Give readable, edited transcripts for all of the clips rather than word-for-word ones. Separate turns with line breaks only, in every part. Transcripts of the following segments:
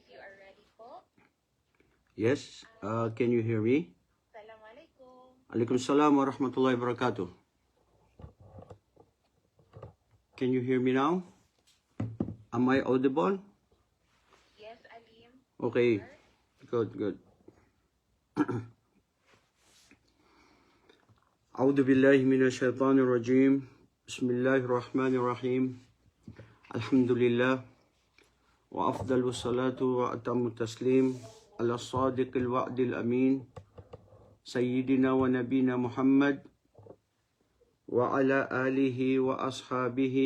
you are ready po.
Yes, can you hear me?
Assalamualaikum.
Alaikum salam wa rahmatullahi wa barakatuh. Can you hear me now? Am I audible?
Yes, Alim.
Okay,
Sir.
good. أعوذ بالله من الشيطان الرجيم. بسم الله الرحمن الرحيم. الحمد لله وأفضل الصلاة وأتم التسليم على الصادق الوعد الأمين سيدنا ونبينا محمد وعلى آله وأصحابه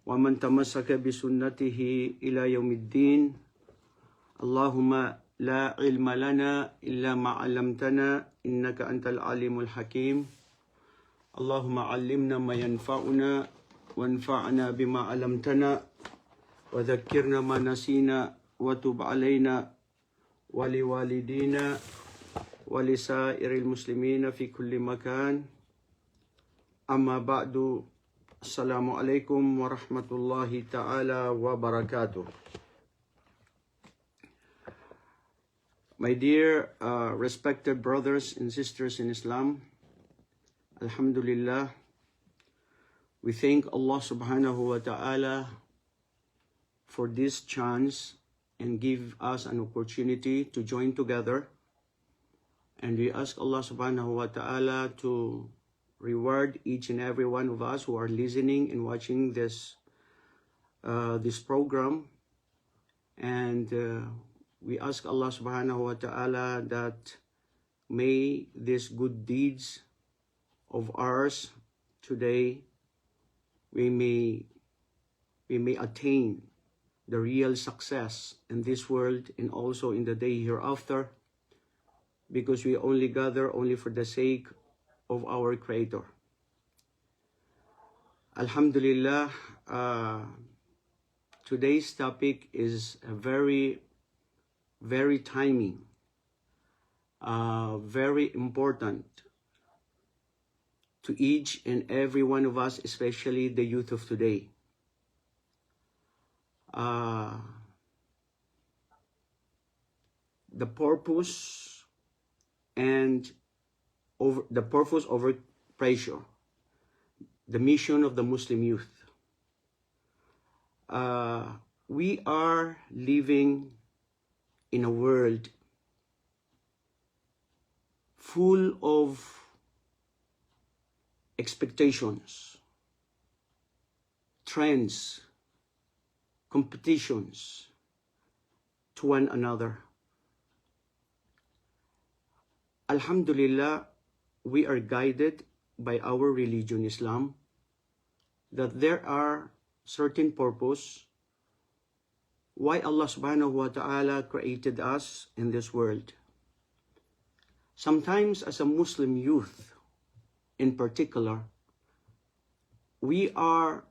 ومن تمسك بسنته إلى يوم الدين. اللهم لا علم لنا إلا ما علمتنا إنك أنت العليم الحكيم. اللهم علمنا ما ينفعنا وانفعنا بما علمتنا وذكرنا ما نسينا وتب علينا ولوالدينا ولسائر المسلمين في كل مكان. أما بعد السلام عليكم ورحمة الله تعالى وبركاته. My dear respected brothers and sisters in Islam, Alhamdulillah, we thank Allah subhanahu wa ta'ala for this chance and give us an opportunity to join together. And we ask Allah subhanahu wa ta'ala to reward each and every one of us who are listening and watching this program. And we ask Allah subhanahu wa ta'ala that may these good deeds of ours today, we may attain the real success in this world and also in the day hereafter, because we only gather only for the sake of our Creator. Alhamdulillah, today's topic is a very timing, very important to each and every one of us, especially the youth of today. The purpose over pressure, the mission of the Muslim youth. We are living in a world full of expectations, trends, competitions to one another. Alhamdulillah, we are guided by our religion, Islam, that there are certain purpose why Allah subhanahu wa ta'ala created us in this world. Sometimes as a Muslim youth in particular, we are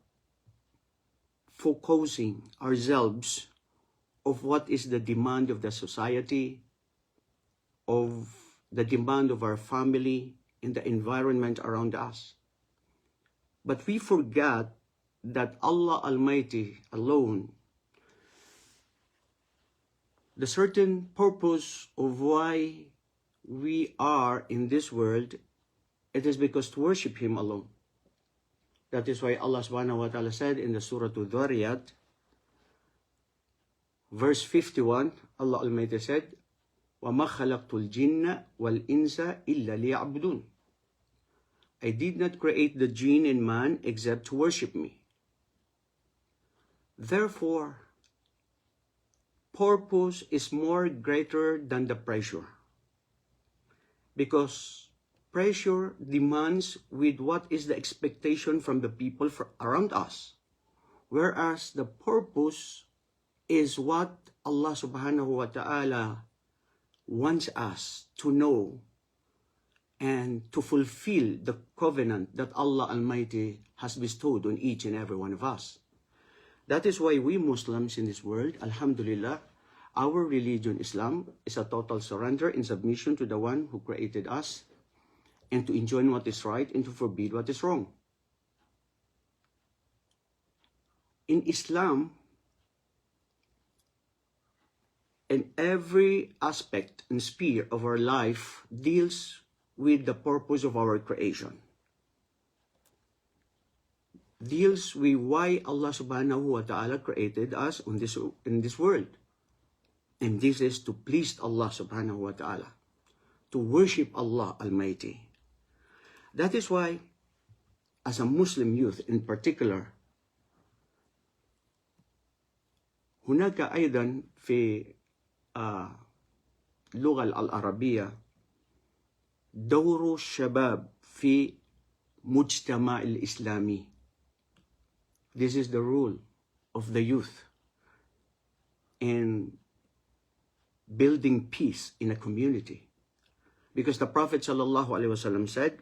focusing ourselves of what is the demand of the society, of the demand of our family, in the environment around us. But we forget that Allah Almighty alone, the certain purpose of why we are in this world, it is because to worship Him alone. That is why Allah subhanahu wa ta'ala said in the Surah Al-Dhariyat, verse 51, Allah Almighty said, وَمَا خَلَقْتُ الْجِنَّ وَالْإِنسَ إِلَّا لِيَعْبُدُونَ. I did not create the jinn and man except to worship me. Therefore, purpose is more greater than the pressure. Because pressure demands with what is the expectation from the people around us. Whereas the purpose is what Allah subhanahu wa ta'ala wants us to know and to fulfill the covenant that Allah Almighty has bestowed on each and every one of us. That is why we Muslims in this world, Alhamdulillah, our religion, Islam, is a total surrender and submission to the one who created us, and to enjoin what is right and to forbid what is wrong. In Islam, And every aspect and sphere of our life deals with the purpose of our creation. Deals with why Allah subhanahu wa ta'ala created us in this world. And this is to please Allah subhanahu wa ta'ala, to worship Allah Almighty. That is why, as a Muslim youth in particular, هناك أيضا في اللغة العربية دور الشباب في مجتمع الإسلامي. This is the role of the youth in building peace in a community. Because the Prophet ﷺ said,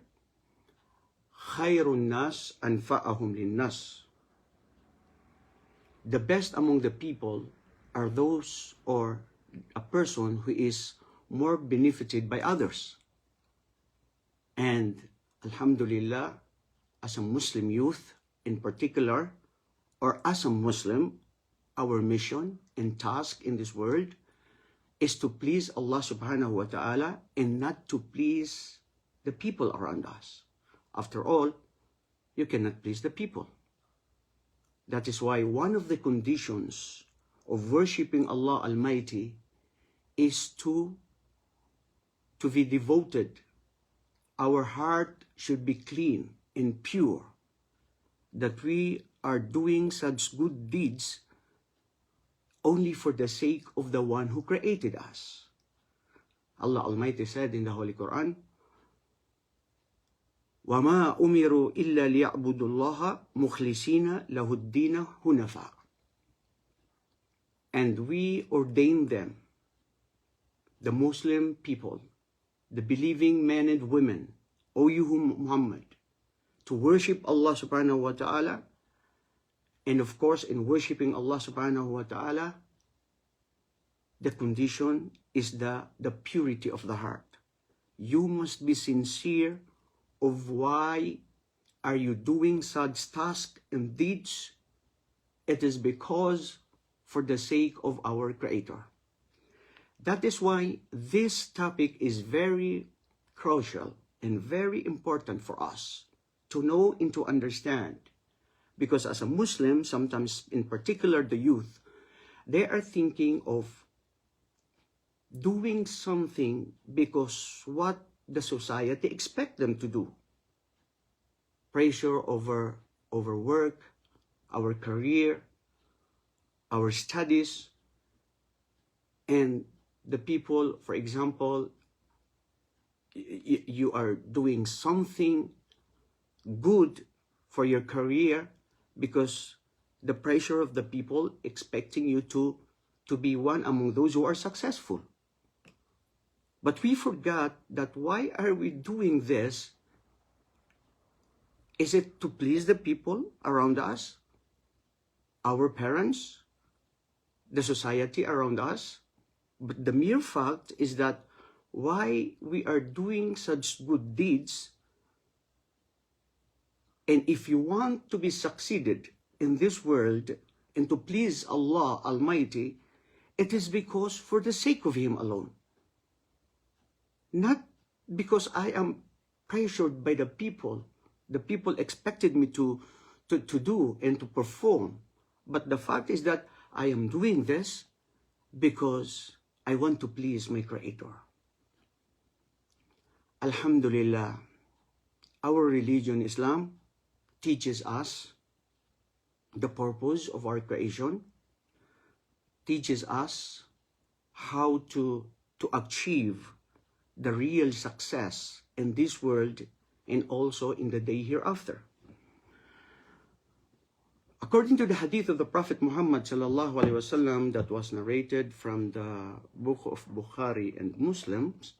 خَيْرُ النَّاسِ أَنْفَعَهُمْ لِلنَّاسِ. The best among the people are those, or a person who is more benefited by others. And Alhamdulillah, as a Muslim youth in particular, or as a Muslim, our mission and task in this world is to please Allah subhanahu wa ta'ala and not to please the people around us. After all, you cannot please the people. That is why one of the conditions of worshiping Allah Almighty is to be devoted. Our heart should be clean and pure, that we are doing such good deeds only for the sake of the one who created us. Allah Almighty said in the Holy Quran, وَمَا أُمِرُوا إِلَّا لِيَعْبُدُوا اللَّهَ مُخْلِصِينَ لَهُ الدِّينَ هُنَفَاءَ. And we ordained them, the Muslim people, the believing men and women, O you Muhammad, to worship Allah subhanahu wa ta'ala. And of course, in worshiping Allah subhanahu wa ta'ala, the condition is the purity of the heart. You must be sincere of why are you doing such tasks and deeds. It is because for the sake of our Creator. That is why this topic is very crucial and very important for us to know and to understand. Because as a Muslim, sometimes in particular the youth, they are thinking of doing something because what the society expects them to do. Pressure over work, our career, our studies, and the people, for example, you are doing something good for your career because the pressure of the people expecting you to be one among those who are successful. But we forgot that why are we doing this? Is it to please the people around us? Our parents? The society around us? But the mere fact is that why we are doing such good deeds, and if you want to be succeeded in this world and to please Allah Almighty, it is because for the sake of Him alone. Not because I am pressured by the people. The people expected me to do and to perform. But the fact is that I am doing this because I want to please my Creator. Alhamdulillah, our religion, Islam, teaches us the purpose of our creation, teaches us how to achieve the real success in this world and also in the day hereafter. According to the hadith of the Prophet Muhammad sallallahu alaihi wasallam that was narrated from the book of Bukhari and Muslims,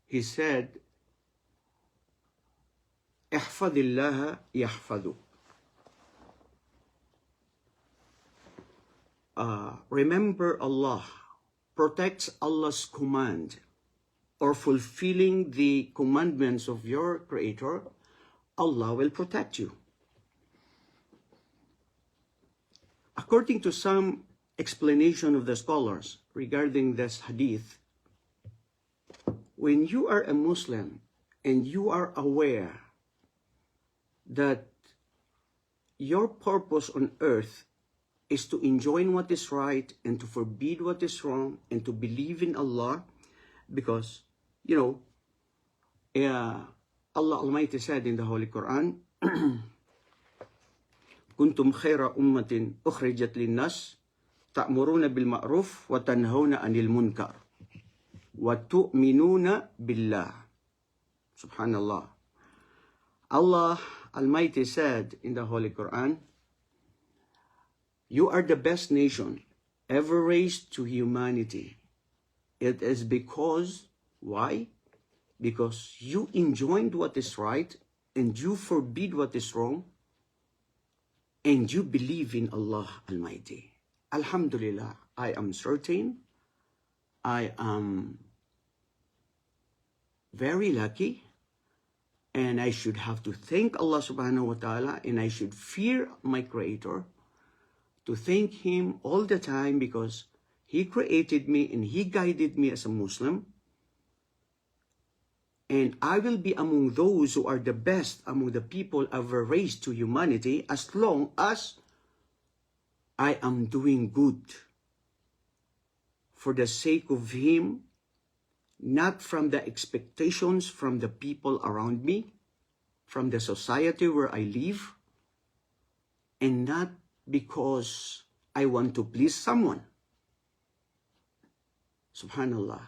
he said, احفظ الله يحفظك. Remember Allah, protects Allah's command, or fulfilling the commandments of your Creator, Allah will protect you. According to some explanation of the scholars regarding this hadith. When you are a Muslim and you are aware that your purpose on earth is to enjoin what is right and to forbid what is wrong and to believe in Allah, because, Allah Almighty said in the Holy Quran, Kuntum khaira ummatin ukhrijat linnas ta'muruna bil ma'ruf wa tanhauna 'anil munkar wa tu'minuna billah. Subhanallah. Allah Almighty said in the Holy Quran, you are the best nation ever raised to humanity. It is because, why? Because you enjoined what is right and you forbid what is wrong and you believe in Allah Almighty. Alhamdulillah, I am certain, I am very lucky, and I should have to thank Allah subhanahu wa ta'ala, and I should fear my Creator, to thank Him all the time, because He created me and He guided me as a Muslim. And I will be among those who are the best among the people ever raised to humanity as long as I am doing good for the sake of Him, not from the expectations from the people around me, from the society where I live, and not because I want to please someone. Subhanallah.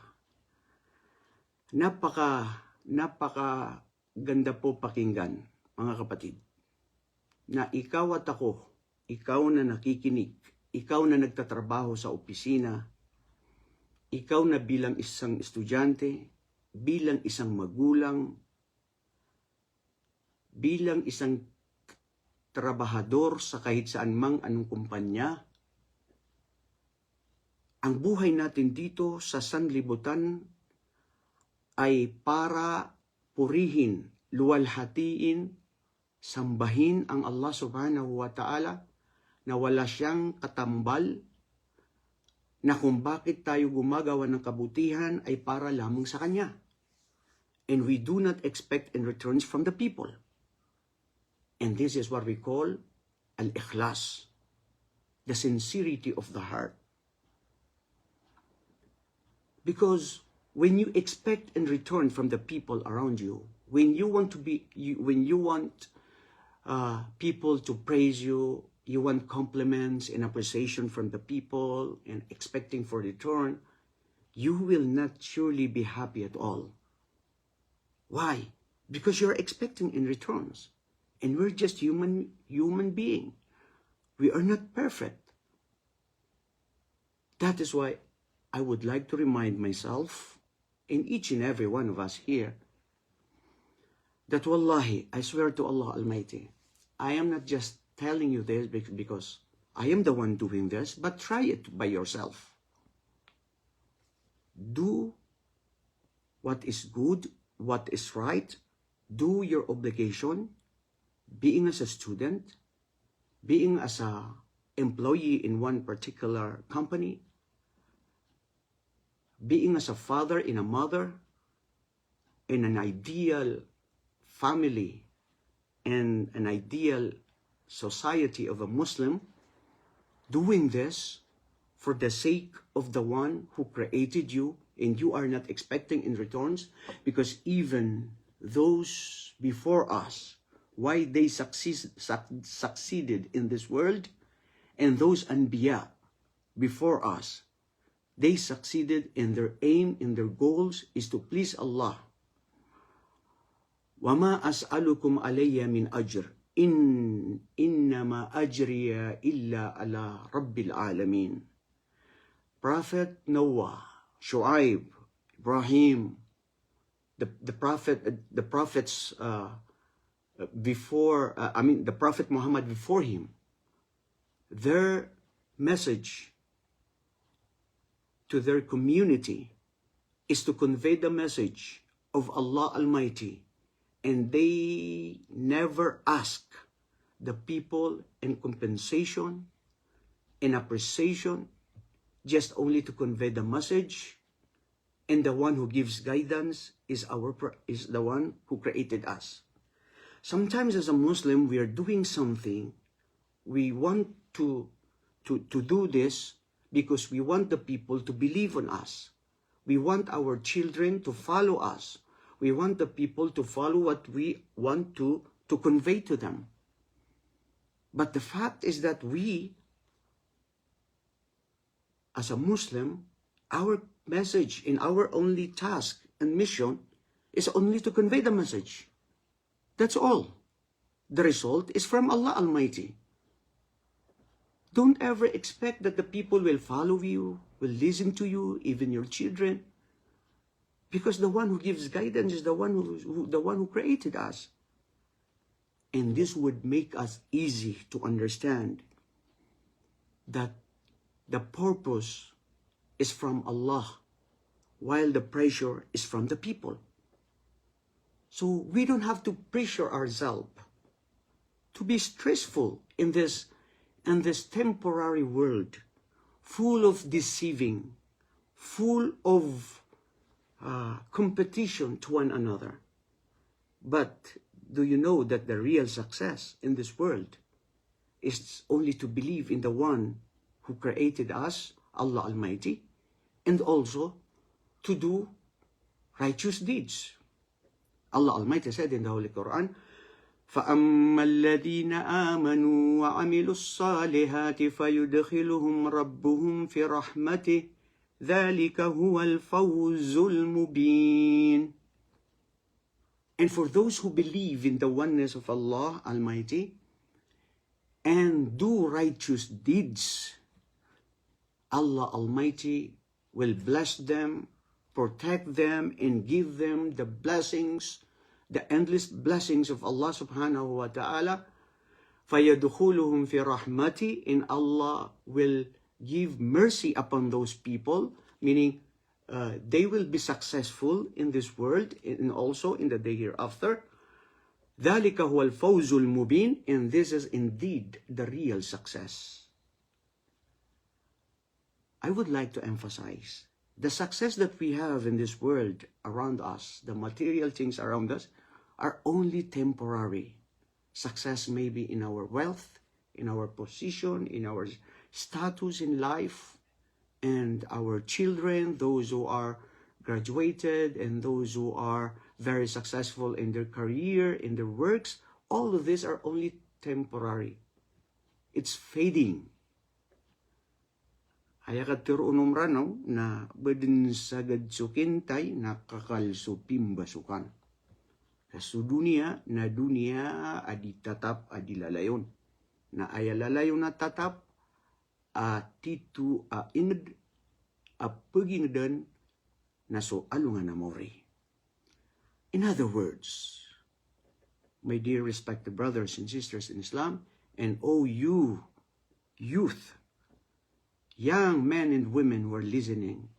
Napaka ganda po pakinggan, mga kapatid, na ikaw at ako, ikaw na nakikinig, ikaw na nagtatrabaho sa opisina, ikaw na bilang isang estudyante, bilang isang magulang, bilang isang trabahador sa kahit saan mang anong kumpanya, ang buhay natin dito sa sanlibutan ay para purihin, luwalhatiin, sambahin ang Allah subhanahu wa ta'ala na wala siyang katambal, na kung bakit tayo gumagawa ng kabutihan ay para lamang sa Kanya. And we do not expect in returns from the people. And this is what we call al-ikhlas, the sincerity of the heart. Because when you expect in return from the people around you, when you want people to praise you, you want compliments and appreciation from the people and expecting for return, you will not surely be happy at all. Why? Because you're expecting in returns. And we're just human being. We are not perfect. That is why I would like to remind myself, and each and every one of us here, that wallahi, I swear to Allah Almighty, I am not just telling you this because I am the one doing this, but try it by yourself. Do what is good, what is right, do your obligation, being as a student, being as a employee in one particular company, being as a father and a mother in an ideal family and an ideal society of a Muslim, doing this for the sake of the one who created you, and you are not expecting in returns, because even those before us, why they succeeded in this world, and those Anbiya before us, they succeeded in their aim, in their goals is to please Allah. وَمَا أَسْأَلُكُمْ عَلَيَّ مِنْ أَجْرٍ إِنَّمَا أَجْرِيَ إِلَّا عَلَى رَبِّ الْعَالَمِينَ. Prophet Noah, Shu'aib, Ibrahim, the prophets before, the Prophet Muhammad before him, their message to their community is to convey the message of Allah Almighty, and they never ask the people in compensation, in appreciation, just only to convey the message, and the one who gives guidance is the one who created us. Sometimes as a Muslim, we are doing something. We want to do this because we want the people to believe on us. We want our children to follow us. We want the people to follow what we want to convey to them. But the fact is that we, as a Muslim, our message and our only task and mission is only to convey the message. That's all. The result is from Allah Almighty. Don't ever expect that the people will follow you, will listen to you, even your children. Because the one who gives guidance is the one who created us. And this would make us easy to understand that the purpose is from Allah, while the pressure is from the people. So we don't have to pressure ourselves to be stressful in this temporary world, full of deceiving, full of competition to one another. But do you know that the real success in this world is only to believe in the one who created us, Allah Almighty, and also to do righteous deeds. Allah Almighty said in the Holy Quran, فَأَمَّا الَّذِينَ آمَنُوا وَعَمِلُوا الصَّالِحَاتِ فَيُدْخِلُهُمْ رَبُّهُمْ فِي رَحْمَتِهِ ذَلِكَ هُوَ الْفَوْزُ الْمُبِينُ. And for those who believe in the oneness of Allah Almighty and do righteous deeds, Allah Almighty will bless them, protect them, and give them the blessings, the endless blessings of Allah subhanahu wa ta'ala. فَيَدْخُلُهُمْ فِي رَحْمَتِهِ, and Allah will give mercy upon those people, meaning they will be successful in this world and also in the day hereafter. ذَلِكَ هُوَ الْفَوْزُ الْمُبِينُ, and this is indeed the real success. I would like to emphasize the success that we have in this world around us, the material things around us, are only temporary. Success may be in our wealth, in our position, in our status in life, and our children, those who are graduated and those who are very successful in their career, in their works, all of these are only temporary. It's fading. Ayakat tirunom ranaw na badin sagad sukintay nakakalso pimbasukan. Sa dunia na dunia adi tatap adi lalayon. Na ayalalayon na tatap titu inad paginadan na so alungan na mori. In other words, my dear respected brothers and sisters in Islam, and all you youth, young men and women who are listening,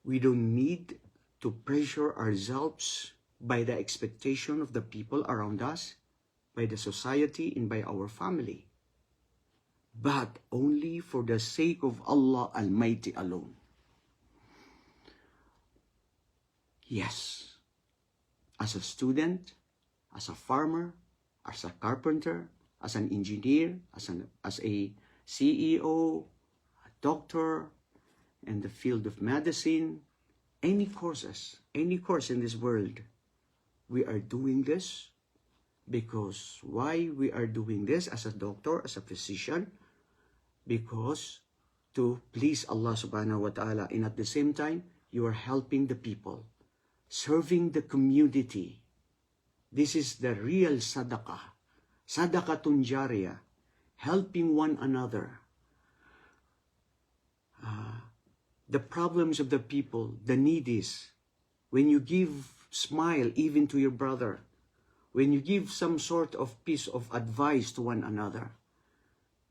we don't need to pressure ourselves by the expectation of the people around us, by the society, and by our family, but only for the sake of Allah Almighty alone. Yes, as a student, as a farmer, as a carpenter, as an engineer, as a CEO, a doctor, in the field of medicine, any course in this world, we are doing this because why we are doing this as a doctor, as a physician? Because to please Allah subhanahu wa ta'ala, and at the same time, you are helping the people, serving the community. This is the real sadaqah. Sadaqatun jariyah, helping one another. The problems of the people, the needies, when you give smile even to your brother, when you give some sort of piece of advice to one another,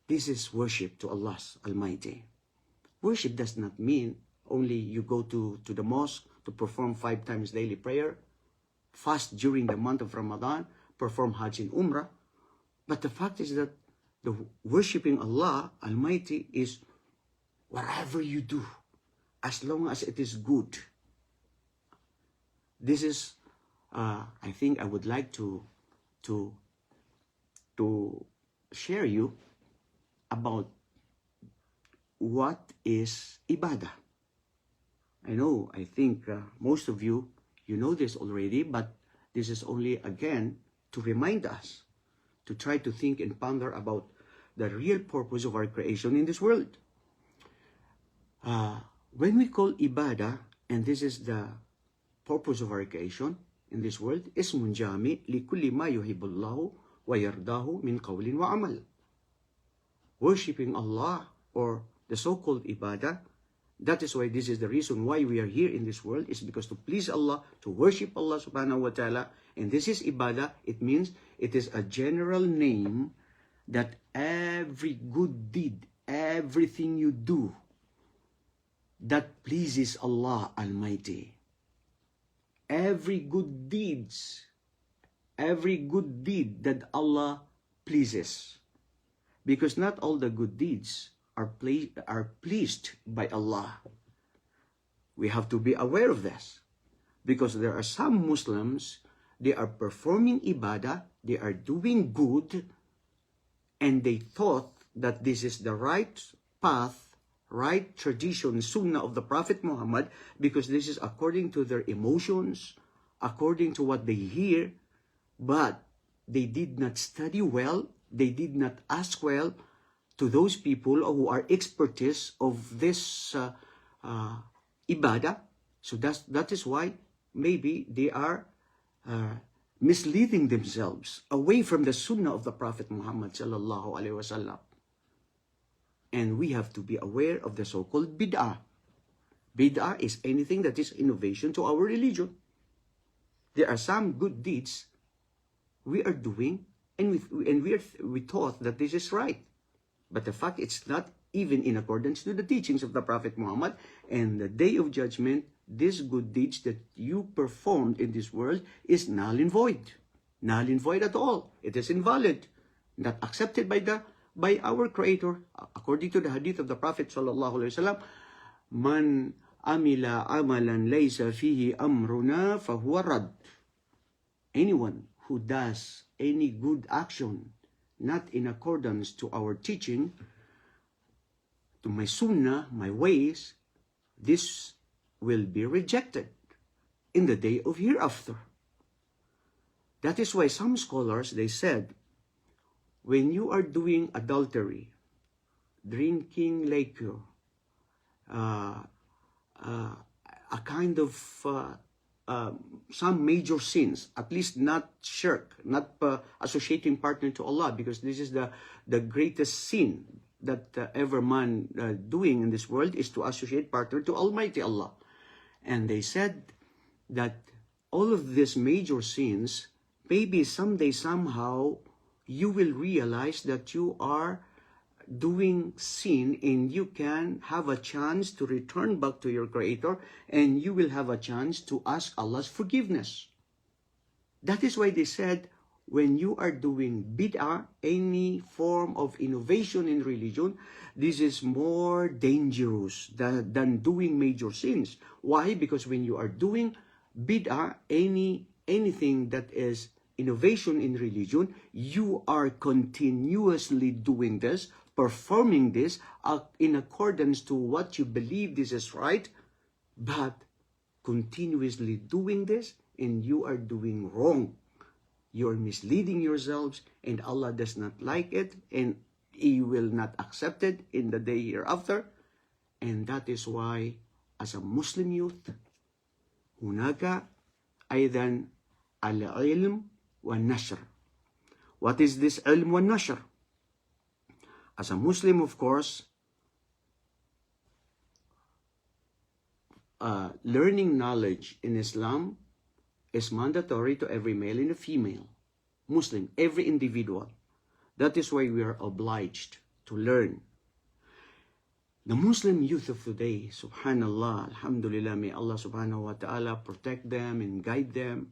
this is worship to Allah Almighty. Worship does not mean only you go to the mosque to perform 5 times daily prayer, fast during the month of Ramadan, perform Hajj and Umrah. But the fact is that the worshiping Allah Almighty is whatever you do, as long as it is good. This is, I think I would like to share you about what is ibadah. I think most of you know this already, but this is only again to remind us to try to think and ponder about the real purpose of our creation in this world. When we call ibadah, and this is the purpose of our creation in this world, ismun jami li kulli ma yuhibbullahu wa yardahu min qawlin wa amal. Worshipping Allah, or the so-called ibadah, that is why this is the reason why we are here in this world, is because to please Allah, to worship Allah subhanahu wa ta'ala. And this is ibadah. It means it is a general name that every good deed, everything you do that pleases Allah Almighty, every good deed that Allah pleases, because not all the good deeds are pleased by Allah. We have to be aware of this, because there are some Muslims, they are performing ibadah, they are doing good, and they thought that this is the right path, right tradition, sunnah of the Prophet Muhammad, because this is according to their emotions, according to what they hear, but they did not study well, they did not ask well to those people who are expertise of this ibadah. So that is why maybe they are misleading themselves away from the sunnah of the Prophet Muhammad sallallahu alaihi wasallam. And we have to be aware of the so-called bid'ah. Bid'ah is anything that is innovation to our religion. There are some good deeds we are doing, and we thought that this is right. But the fact it's not even in accordance to the teachings of the Prophet Muhammad. And the day of judgment, these good deeds that you performed in this world is null and void. Null and void at all. It is invalid. Not accepted by our Creator. According to the hadith of the Prophet sallallahu alaihi wasallam, Man amila amalan laysa fihi amruna fahuwa rad. Anyone who does any good action not in accordance to our teaching, to my sunnah, my ways, this will be rejected in the day of hereafter. That is why some scholars, they said, when you are doing adultery, drinking liquor, a kind of some major sins, at least not shirk, not associating partner to Allah, because this is the greatest sin that ever man doing in this world, is to associate partner to Almighty Allah. And they said that all of these major sins, maybe someday, somehow, you will realize that you are doing sin, and you can have a chance to return back to your Creator, and you will have a chance to ask Allah's forgiveness. That is why they said, when you are doing bid'ah, any form of innovation in religion, this is more dangerous than doing major sins. Why? Because when you are doing bid'ah, anything that is innovation in religion, you are continuously doing this, performing this in accordance to what you believe this is right, but continuously doing this, and you are doing wrong. You are misleading yourselves, and Allah does not like it, and He will not accept it in the day hereafter. And that is why, as a Muslim youth, hunaka aydan al-ilm wa-nashr. What is this ilm wa-nashr? As a Muslim, of course, learning knowledge in Islam is mandatory to every male and a female Muslim, every individual. That is why we are obliged to learn. The Muslim youth of today, subhanallah, alhamdulillah, may Allah subhanahu wa ta'ala protect them and guide them.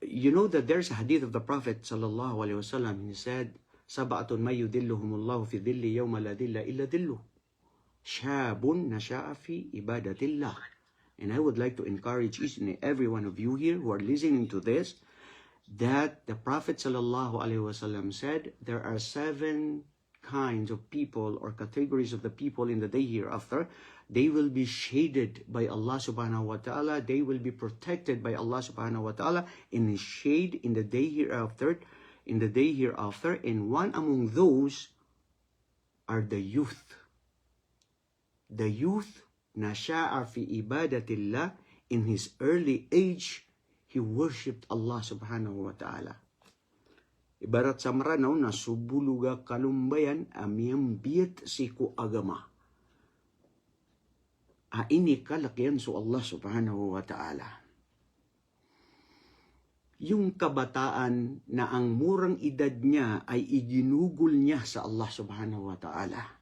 you know that there's a hadith of the Prophet sallallahu alaihi wasallam. He said, "Sab'atun may yudilluhumullahu fi dhilli yawma la dhilla illa dhilluh. Shabun nasha'a fi ibadatillah." And I would like to encourage each and every one of you here who are listening to this, that the Prophet sallallahu alaihi wasallam said there are 7 kinds of people or categories of the people in the day hereafter. They will be shaded by Allah subhanahu wa ta'ala. They will be protected by Allah subhanahu wa ta'ala in His shade in the day hereafter. And one among those are the youth. The youth, nasha'a fi ibadatillah, in his early age, he worshipped Allah subhanahu wa ta'ala. Ibarat sa maranaw na subuluga kalumbayan amiyang biyat siku agama. Ini kalakyan so Allah subhanahu wa ta'ala. Yung kabataan na ang murang edad niya ay iginugol niya sa Allah subhanahu wa ta'ala.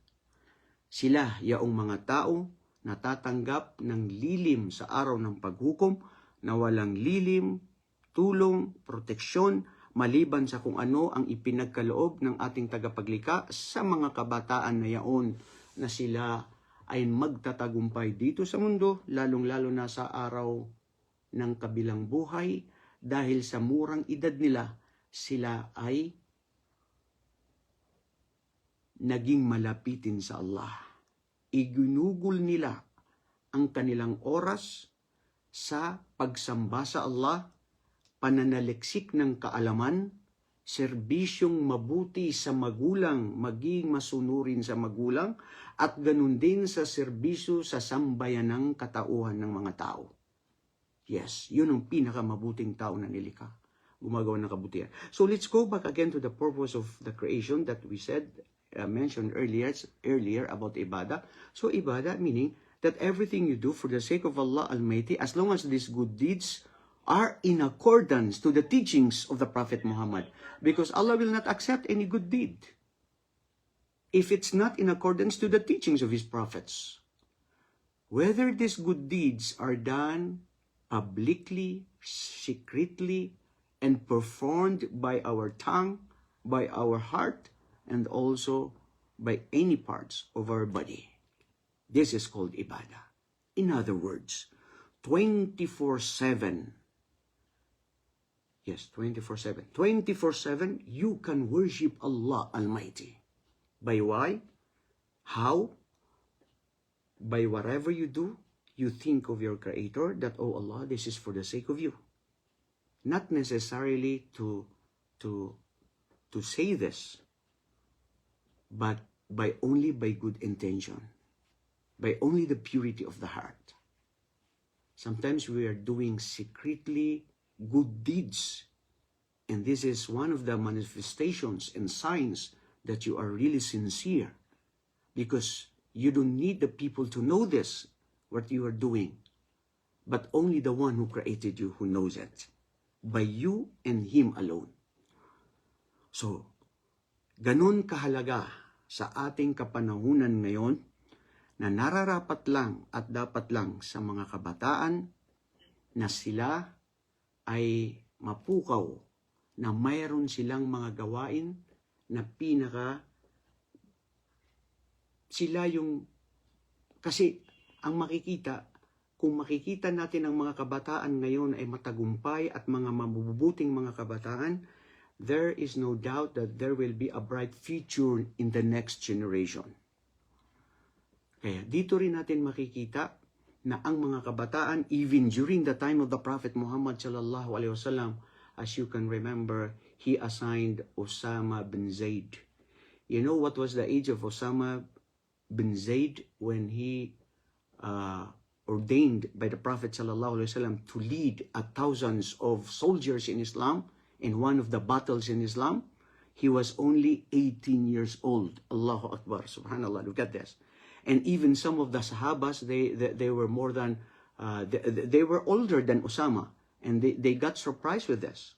Sila yaong mga tao na tatanggap ng lilim sa araw ng paghukom, na walang lilim, tulong, proteksyon, maliban sa kung ano ang ipinagkaloob ng ating tagapaglikha sa mga kabataan na yaon na sila ay magtatagumpay dito sa mundo, lalong-lalo na sa araw ng kabilang buhay, dahil sa murang edad nila, sila ay naging malapitin sa Allah. Iginugol nila ang kanilang oras sa pagsamba sa Allah, pananaliksik ng kaalaman, serbisyong mabuti sa magulang, maging masunurin sa magulang, at ganun din sa serbisyo sa sambayanang katauhan ng mga tao. Yes, yun ang pinakamabuting tao na nilikha, gumagawa ng kabutihan. So let's go back again to the purpose of the creation that we said, mentioned earlier about ibadah. So ibadah meaning that everything you do for the sake of Allah Almighty, as long as these good deeds are in accordance to the teachings of the Prophet Muhammad, because Allah will not accept any good deed if it's not in accordance to the teachings of His prophets. Whether these good deeds are done publicly, secretly, and performed by our tongue, by our heart, and also by any parts of our body. This is called ibadah. In other words, 24/7. Yes, 24/7. 24/7, you can worship Allah Almighty. By why? How? By whatever you do, you think of your Creator that, oh Allah, this is for the sake of you. Not necessarily to say this, but only by good intention, by only the purity of the heart. Sometimes we are doing secretly good deeds, and this is one of the manifestations and signs that you are really sincere, because you don't need the people to know this, what you are doing, but only the one who created you who knows it, by you and Him alone. So, ganun kahalaga sa ating kapanahunan ngayon, na nararapat lang at dapat lang sa mga kabataan na sila ay mapukaw na mayroon silang mga gawain na sila yung, kasi ang makikita, kung makikita natin ang mga kabataan ngayon ay matagumpay at mga mabubuting mga kabataan, there is no doubt that there will be a bright future in the next generation. Kaya dito rin natin makikita na ang mga kabataan, even during the time of the Prophet Muhammad sallallahu alaihi wasallam, as you can remember, he assigned Osama bin Zaid. You know what was the age of Osama bin Zaid when he ordained by the Prophet sallallahu alaihi wasallam to lead thousands of soldiers in Islam in one of the battles in Islam? He was only 18 years old. Allahu Akbar, subhanallah, look at this. And even some of the Sahabas, they were more than, they were older than Osama. And they got surprised with this.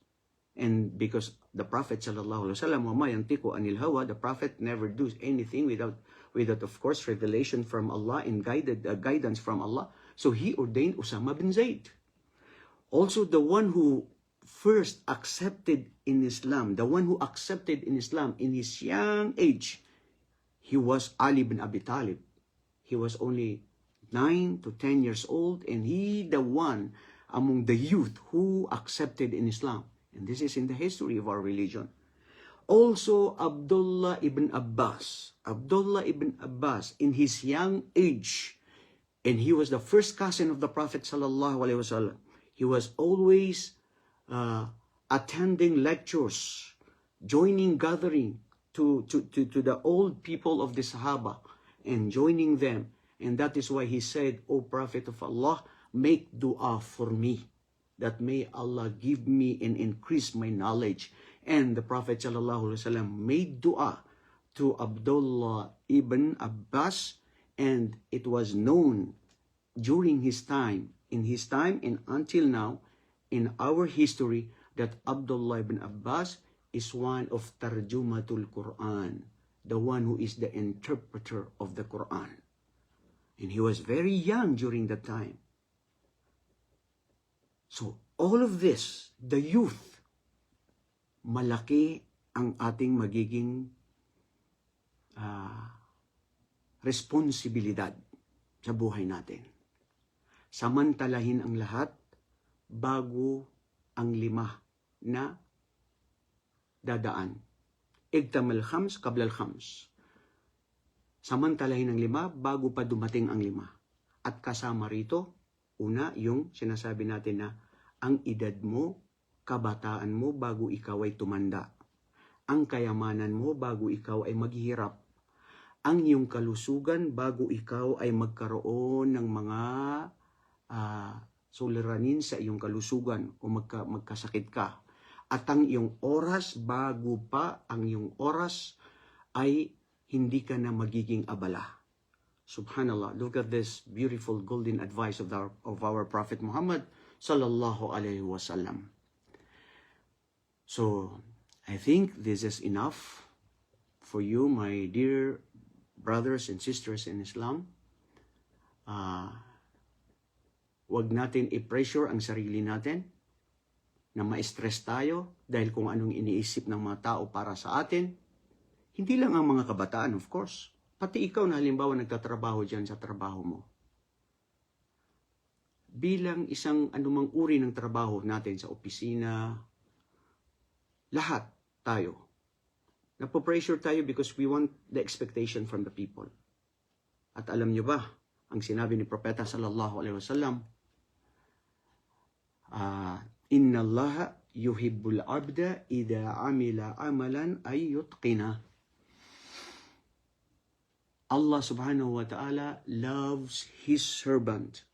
And because the Prophet sallallahu alaihi wasallam, wa ma yantiqu anil hawa, the Prophet never does anything without of course revelation from Allah and guidance from Allah. So he ordained Osama bin Zaid. Also the one who first accepted in Islam, the one who accepted in Islam in his young age, he was Ali bin Abi Talib. He was only 9 to 10 years old, and he the one among the youth who accepted in Islam. And this is in the history of our religion. Also, Abdullah ibn Abbas. Abdullah ibn Abbas, in his young age, and he was the first cousin of the Prophet sallallahu alaihi wasallam. He was always attending lectures, joining gathering to the old people of the Sahaba and joining them. And that is why he said, O Prophet of Allah, make dua for me, that may Allah give me and increase my knowledge. And the Prophet sallallahu alaihi wasallam made dua to Abdullah ibn Abbas, and it was known during his time, and until now, in our history, that Abdullah ibn Abbas is one of Tarjumatul Quran, the one who is the interpreter of the Quran. And he was very young during that time. So, all of this, the youth, malaki ang ating magiging responsibilidad sa buhay natin. Samantalahin ang lahat bago ang 5 na dadaan. Igtamal khams kablal khams. Samantalahin ang 5 bago pa dumating ang 5. At kasama rito, una, yung sinasabi natin na ang edad mo, kabataan mo bago ikaw ay tumanda. Ang kayamanan mo bago ikaw ay maghihirap. Ang iyong kalusugan bago ikaw ay magkaroon ng mga suliranin sa iyong kalusugan o magkasakit ka. At ang iyong oras bago pa ang iyong oras ay hindi ka na magiging abala. Subhanallah, look at this beautiful golden advice of our Prophet Muhammad sallallahu alaihi wasallam. So, I think this is enough for you, my dear brothers and sisters in Islam. Huwag natin i-pressure ang sarili natin na ma-stress tayo dahil kung anong iniisip ng mga tao para sa atin. Hindi lang ang mga kabataan, of course. Pati ikaw na halimbawa nagtatrabaho dyan sa trabaho mo. Bilang isang anumang uri ng trabaho natin sa opisina, lahat tayo. Napo-pressure tayo because we want the expectation from the people. At alam nyo ba, ang sinabi ni Propeta sallallahu alaihi wasallam, Inna Allah yuhibbul abda idha amila amalan ay yutqina. Allah subhanahu wa ta'ala loves his servant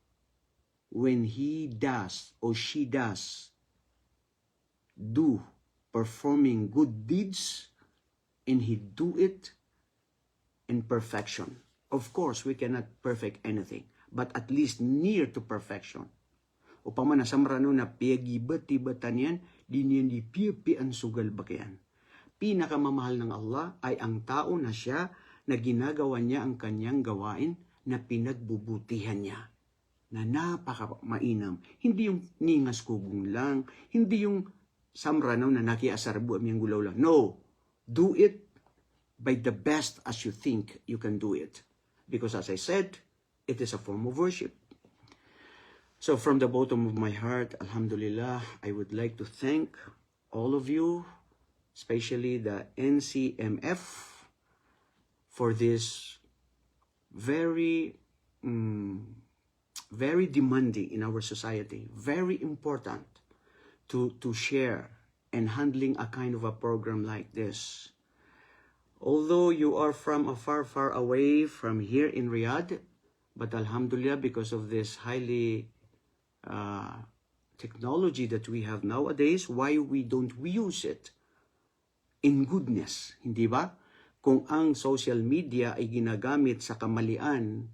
when he does or she does performing good deeds, and he do it in perfection. Of course, we cannot perfect anything, but at least near to perfection. Upama na samrano na piyagibat-ibatan yan, di niyan di piyapian sugal bakayan. Pinakamamahal ng Allah ay ang tao na siya na ginagawa niya ang kanyang gawain na pinagbubutihan niya. Na napaka-mainam. Hindi yung ningas kugong lang, hindi yung samrano na nakiasarbu aming gulaw lang. No, do it by the best as you think you can do it. Because as I said, it is a form of worship. So from the bottom of my heart, alhamdulillah, I would like to thank all of you, especially the NCMF, for this very demanding in our society, very important to share and handling a kind of a program like this. Although you are from far away from here in Riyadh, but alhamdulillah, because of this highly technology that we have nowadays, why don't we use it in goodness, hindi ba? Kung ang social media ay ginagamit sa kamalian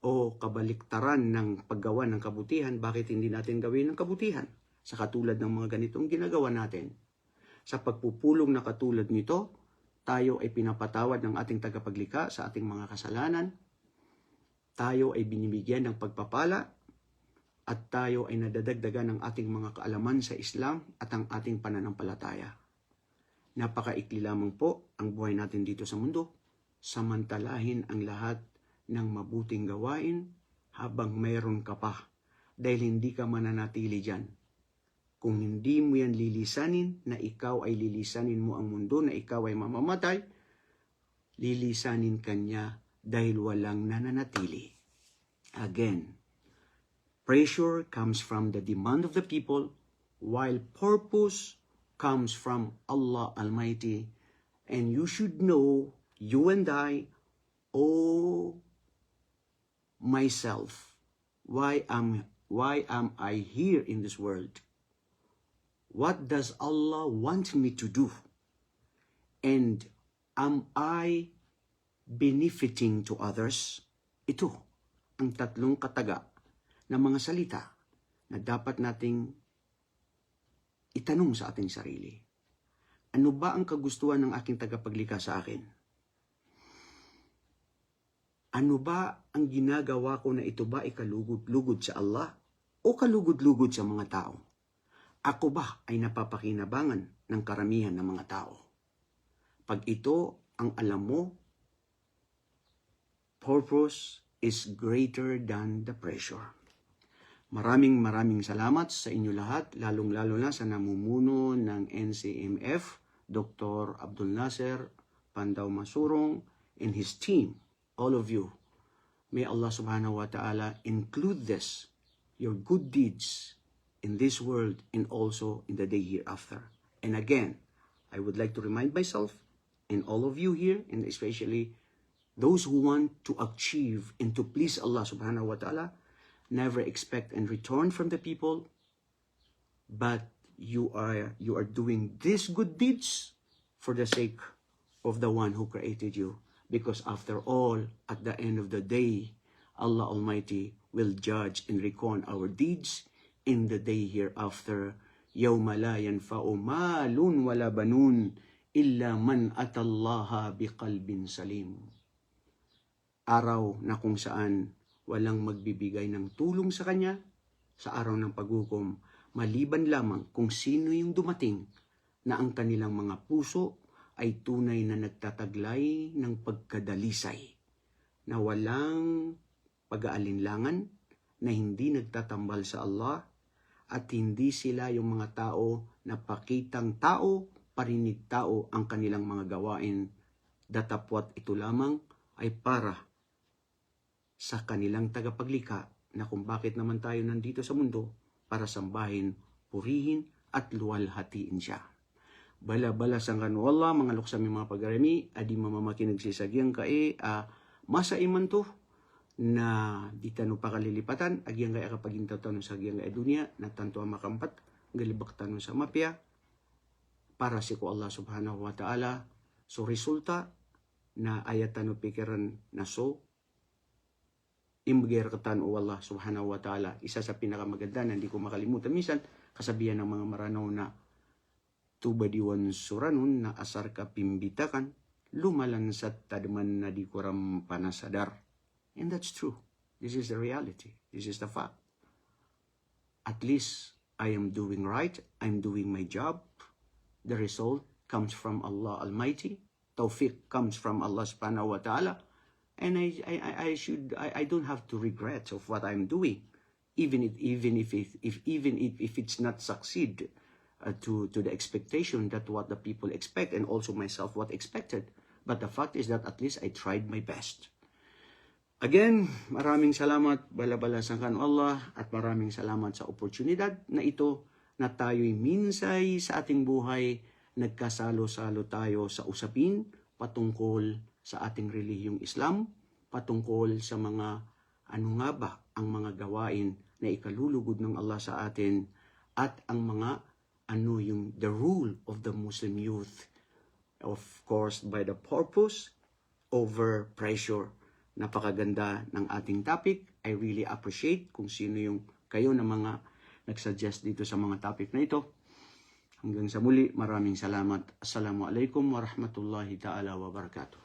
o kabaliktaran ng paggawa ng kabutihan, bakit hindi natin gawin ng kabutihan? Sa katulad ng mga ganitong ginagawa natin. Sa pagpupulong na katulad nito, tayo ay pinapatawad ng ating tagapaglikha sa ating mga kasalanan. Tayo ay binibigyan ng pagpapala at tayo ay nadadagdagan ng ating mga kaalaman sa Islam at ang ating pananampalataya. Napakaikli lamang po ang buhay natin dito sa mundo. Samantalahin ang lahat ng mabuting gawain habang mayroon ka pa, dahil hindi ka mananatili dyan. Kung hindi mo yan lilisanin, na ikaw ay lilisanin mo ang mundo, na ikaw ay mamamatay, lilisanin ka niya dahil walang nananatili. Again, pressure comes from the demand of the people, while purpose comes from Allah Almighty. And you should know, you and I, oh myself, why am I here in this world? What does Allah want me to do? And am I benefiting to others? Ito ang tatlong kataga na mga salita na dapat nating itanong sa ating sarili. Ano ba ang kagustuhan ng aking tagapaglikha sa akin? Ano ba ang ginagawa ko na ito ba ay kalugod-lugod sa Allah o kalugod-lugod sa mga tao? Ako ba ay napapakinabangan ng karamihan ng mga tao? Pag ito ang alam mo, purpose is greater than the pressure. Maraming salamat sa inyo lahat, lalong-lalo na sa namumuno ng NCMF, Dr. Abdul Nasser Pandaw Masurong, and his team, all of you. May Allah subhanahu wa ta'ala include this, your good deeds, in this world and also in the day hereafter. And again, I would like to remind myself and all of you here, and especially those who want to achieve and to please Allah subhanahu wa ta'ala, never expect in return from the people, but you are doing these good deeds for the sake of the one who created you. Because after all, at the end of the day, Allah Almighty will judge and reckon our deeds in the day hereafter. يَوْمَ لَا يَنْفَعُ مَالٌ وَلَا بَنُونَ إِلَّا مَنْ أَتَى اللَّهَ بِقَلْبٍ سَلِيمٍ. Araw na kung saan walang magbibigay ng tulong sa kanya sa araw ng paghukom, maliban lamang kung sino yung dumating na ang kanilang mga puso ay tunay na nagtataglay ng pagkadalisay, na walang pag-aalinlangan, na hindi nagtatambal sa Allah, at hindi sila yung mga tao na pakitang tao, parinig tao ang kanilang mga gawain, datapwat ito lamang ay para sa kanilang tagapaglikha, na kung bakit naman tayo nandito sa mundo, para sambahin, purihin at luwalhatiin siya. Bala-bala sang kanu Allah, mga luksami mga pagarami, adi mamamakinig si sagyang kae, masaiman to, na di tano pakalilipatan, agyang kaya kapag intaw tanong sa agyang kaya dunia, na tanto ang makampat, galibak tanong sa mapya, para si ko Allah subhanahu wa ta'ala. So resulta, na ayat tano pikiran na so, imbigay katan o Allah subhanahu wa ta'ala. Isa sa pinakamaganda na hindi ko makalimutan minsan, kasabihan ng mga maranaw na, tubadiwan suranun na asar ka pimbitakan, lumalan sa tadman na di kuram panasadar. And that's true. This is the reality. This is the fact. At least I am doing right. I'm doing my job. The result comes from Allah Almighty. Tawfiq comes from Allah subhanahu wa ta'ala. And I don't have to regret of what I'm doing, even if it's not succeed to the expectation that what the people expect, and also myself what expected. But the fact is that at least I tried my best. Again, maraming salamat, bala-bala sa kanu Allah, at maraming salamat sa oportunidad na ito, na tayo'y minsay sa ating buhay nagkasalo-salo tayo sa usapin patungkol sa ating relihiyong Islam, patungkol sa mga ano nga ba ang mga gawain na ikalulugod ng Allah sa atin, at ang mga ano yung the rule of the Muslim youth, of course by the purpose over pressure. Napakaganda ng ating topic. I really appreciate kung sino yung kayo na mga nagsuggest dito sa mga topic na ito. Hanggang sa muli, maraming salamat. Assalamualaikum warahmatullahi ta'ala wabarakatuh.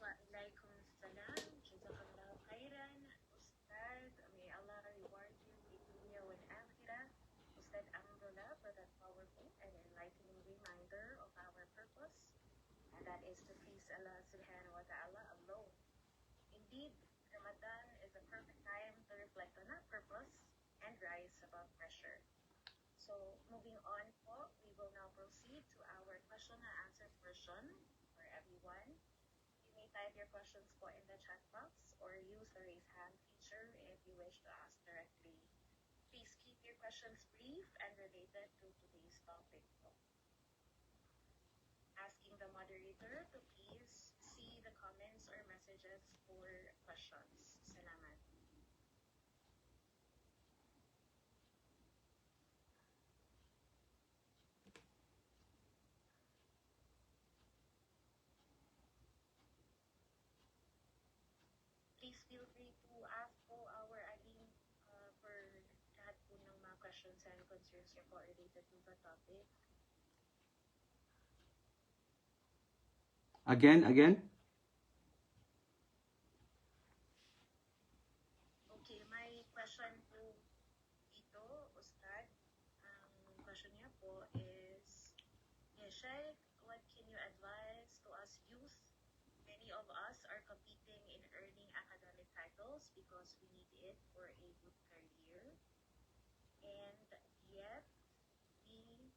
Waalaikumsalam. Jazakallahu khair. is to please Allah subhanahu wa ta'ala alone. Indeed, Ramadan is a perfect time to reflect on our purpose and rise above pressure. So, moving on po, we will now proceed to our question and answer portion for everyone. You may type your questions po in the chat box or use the raise hand feature if you wish to ask directly. Please keep your questions brief and related to today's topic po. Asking the moderator to please see the comments or messages for questions. Salamat. Please feel free to ask po our alim for lahat po ng mga questions and concerns niyo po related to the topic.
Again.
Okay, may question po dito, Ustad. Ang question niya po is, yes, Sheikh, what can you advise to us youth? Many of us are competing in earning academic titles because we need it for a good career. And yet, we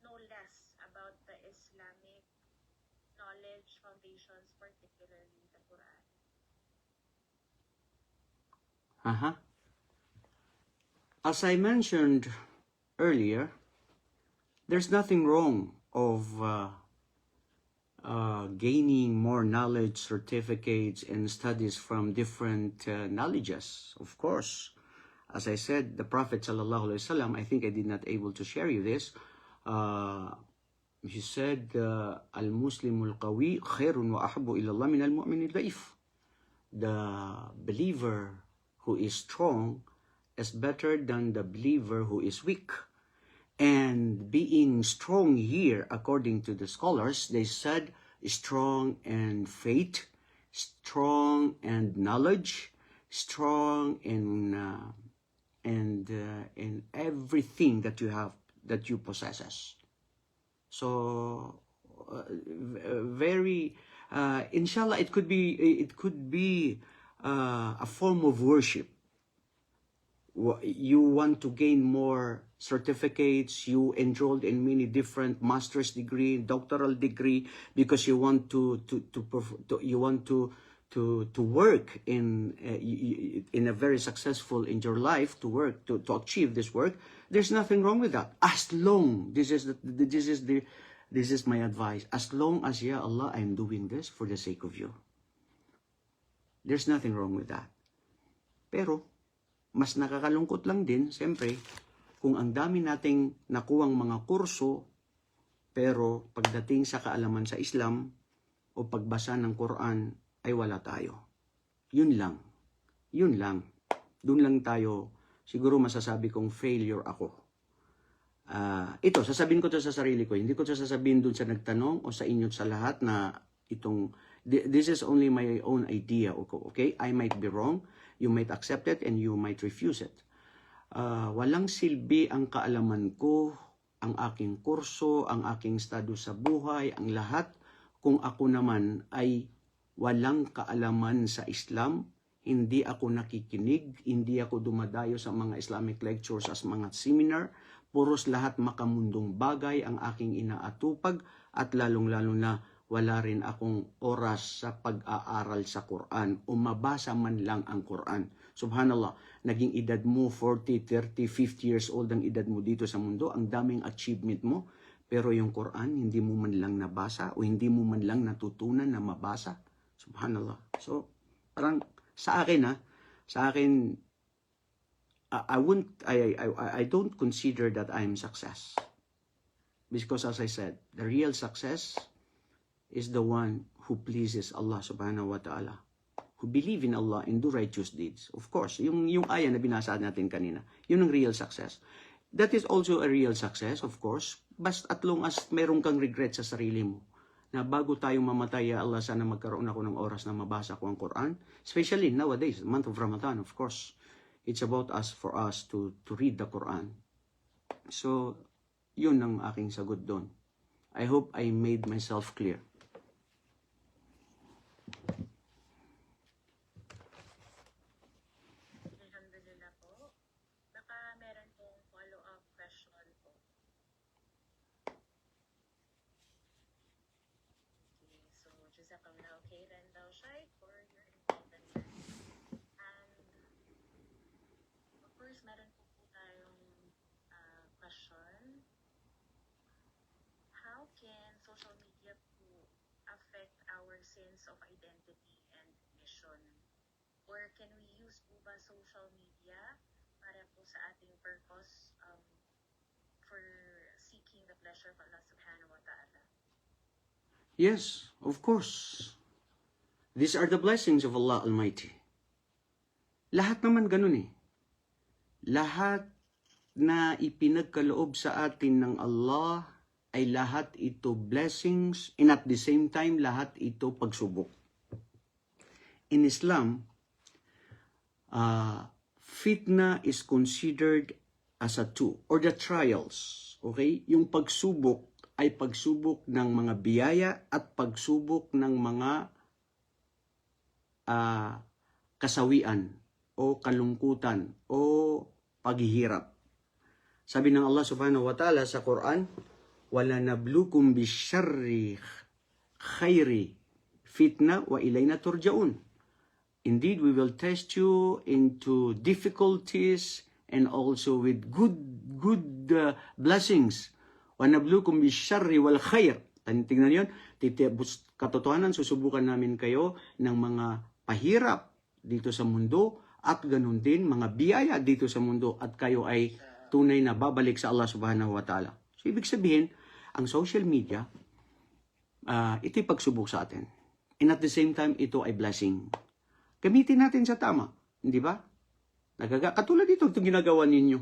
know less about the Islamic knowledge foundations, particularly the Quran.
As I mentioned earlier, there's nothing wrong of gaining more knowledge, certificates, and studies from different knowledges. Of course, as I said, the Prophet sallallahu alaihi wasallam, I think I did not able to share you this. He said, "Al-Muslimul qawi khairun wa ahabbu ila Allah min al-mu'min al-da'if." The believer who is strong is better than the believer who is weak. And being strong here, according to the scholars, they said strong in faith, strong in knowledge, strong in everything that you have, that you possesses. So very inshallah, it could be a form of worship. You want to gain more certificates, you enrolled in many different master's degree, doctoral degree, because you want to work in a very successful in your life, to work to achieve this work. There's nothing wrong with that, as long this is my advice, as long as, ya Allah, I'm doing this for the sake of you. There's nothing wrong with that. Pero mas nakakalungkot lang din, siyempre, kung ang dami nating nakuwang mga kurso, pero pagdating sa kaalaman sa Islam o pagbasa ng Quran, ay wala tayo. Yun lang. Doon lang tayo, siguro masasabi kong failure ako. Ito, sasabihin ko to sa sarili ko. Hindi ko to sasabihin doon sa nagtanong o sa inyo sa lahat na itong, this is only my own idea, okay? I might be wrong. You might accept it and you might refuse it. Walang silbi ang kaalaman ko, ang aking kurso, ang aking estado sa buhay, ang lahat, kung ako naman ay walang kaalaman sa Islam, hindi ako nakikinig, hindi ako dumadayo sa mga Islamic lectures as mga seminar, puros lahat makamundong bagay ang aking inaatupag, at lalong-lalo na wala rin akong oras sa pag-aaral sa Quran o mabasa man lang ang Quran. Subhanallah, naging edad mo 40, 30, 50 years old ang edad mo dito sa mundo, ang daming achievement mo, pero yung Quran hindi mo man lang nabasa o hindi mo man lang natutunan na mabasa. Subhanallah. So, parang sa akin I don't consider that I'm success. Because as I said, the real success is the one who pleases Allah subhanahu wa ta'ala, who believe in Allah and do righteous deeds. Of course, yung ayah na binasa natin kanina, yun ang real success. That is also a real success, of course, but at long as meron kang regret sa sarili mo, na bago tayo mamatay, ya Allah, sana magkaroon ako ng oras na mabasa ko ang Quran, especially nowadays, the month of Ramadan, of course. It's about us, for us to read the Quran. So, yun ang aking sagot doon. I hope I made myself clear.
Alhamdulillah po. Baka meron pong follow-up question po. Okay, so Jazakallah khairan daw Shaykh for your enlightenment. And of course, meron po tayong question. How can social media po affect our sense of identity and mission? Or can we use po ba social media para po sa ating purpose for seeking the pleasure of Allah subhanahu wa ta'ala?
Yes, of course. These are the blessings of Allah Almighty. Lahat naman ganun eh. Lahat na ipinagkaloob sa atin ng Allah ay lahat ito blessings, and at the same time, lahat ito pagsubok. In Islam, fitna is considered as a two, or the trials. Okay? Yung pagsubok ay pagsubok ng mga biyaya at pagsubok ng mga kasawian o kalungkutan o paghihirap. Sabi ng Allah subhanahu wa ta'ala sa Quran, wala nablukum bisyarri khairi fitna wa ilayna turja'un. Indeed, we will test you into difficulties and also with good blessings. Wa nablukum bisyarri wal khair. Tingnan yun, katotohanan, susubukan namin kayo ng mga pahirap dito sa mundo at ganun din mga biyaya dito sa mundo at kayo ay tunay na babalik sa Allah subhanahu wa ta'ala. So, ibig sabihin, ang social media, ito'y pagsubok sa atin. And at the same time, ito ay blessing. Gamitin natin sa tama. Hindi ba? Katulad dito, itong ginagawa ninyo.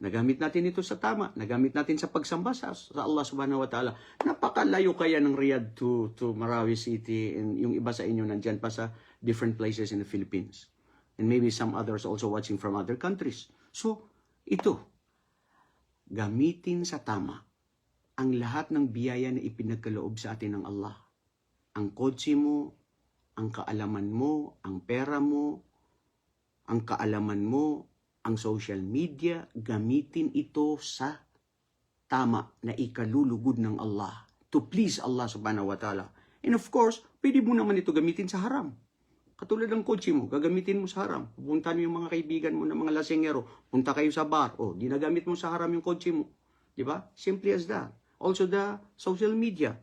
Nagamit natin ito sa tama. Nagamit natin sa pagsamba sa Allah subhanahu wa ta'ala. Napakalayo kaya ng Riyadh to Marawi City, and yung iba sa inyo nandyan pa sa different places in the Philippines. And maybe some others also watching from other countries. So, ito, gamitin sa tama ang lahat ng biyaya na ipinagkaloob sa atin ng Allah. Ang kotse mo, ang kaalaman mo, ang pera mo, ang kaalaman mo, ang social media, gamitin ito sa tama na ikalulugod ng Allah to please Allah subhanahu wa ta'ala. And of course, pwede mo naman ito gamitin sa haram. Katulad ng kotse mo, gagamitin mo sa haram. Pupunta mo yung mga kaibigan mo na mga lasengero, punta kayo sa bar, ginagamit mo sa haram yung kotse mo. Di ba? Simply as that. Also the social media.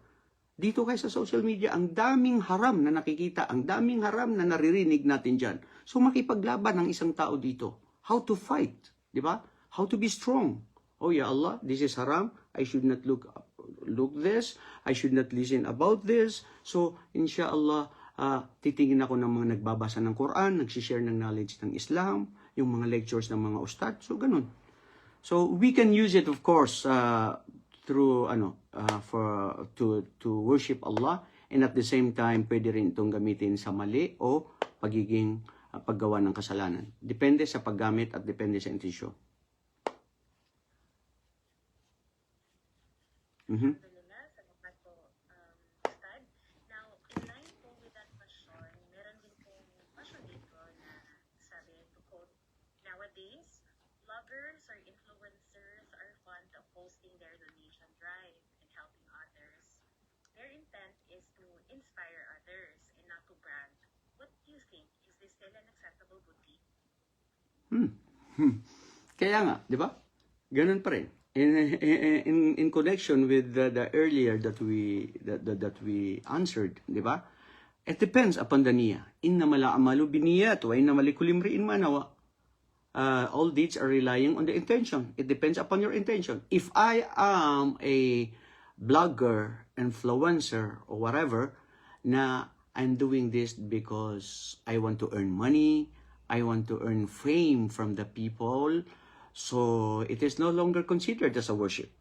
Dito kayo sa social media, ang daming haram na nakikita, ang daming haram na naririnig natin dyan. So makipaglaban ng isang tao dito. How to fight, di ba? How to be strong. Oh ya Allah, this is haram. I should not look this. I should not listen about this. So inshallah, titingin ako ng mga nagbabasa ng Quran, nagsishare ng knowledge ng Islam, yung mga lectures ng mga ustad. So ganun. So we can use it of course through to worship Allah, and at the same time pwede rin itong gamitin sa mali o pagiging paggawa ng kasalanan. Depende sa paggamit at depende sa intensyon.
Alhamdulillah, salamat po, Ustad. Now, in line po with that question, meron din pong question dito na sabi, to quote, nowadays, bloggers or influencers are fond of posting their donation drive and helping others. Their intent is to inspire others and not to brag. What do you think? Is this still an acceptable buddhi?
Kaya nga, di ba? Ganun pa rin. In connection with the earlier that we answered, di ba? It depends upon the niya. Innamala amalu biniyat wa innamal likulli imri'in ma nawa. All deeds are relying on the intention. It depends upon your intention. If I am a blogger, influencer, or whatever, na I'm doing this because I want to earn money, I want to earn fame from the people, so it is no longer considered as a worship.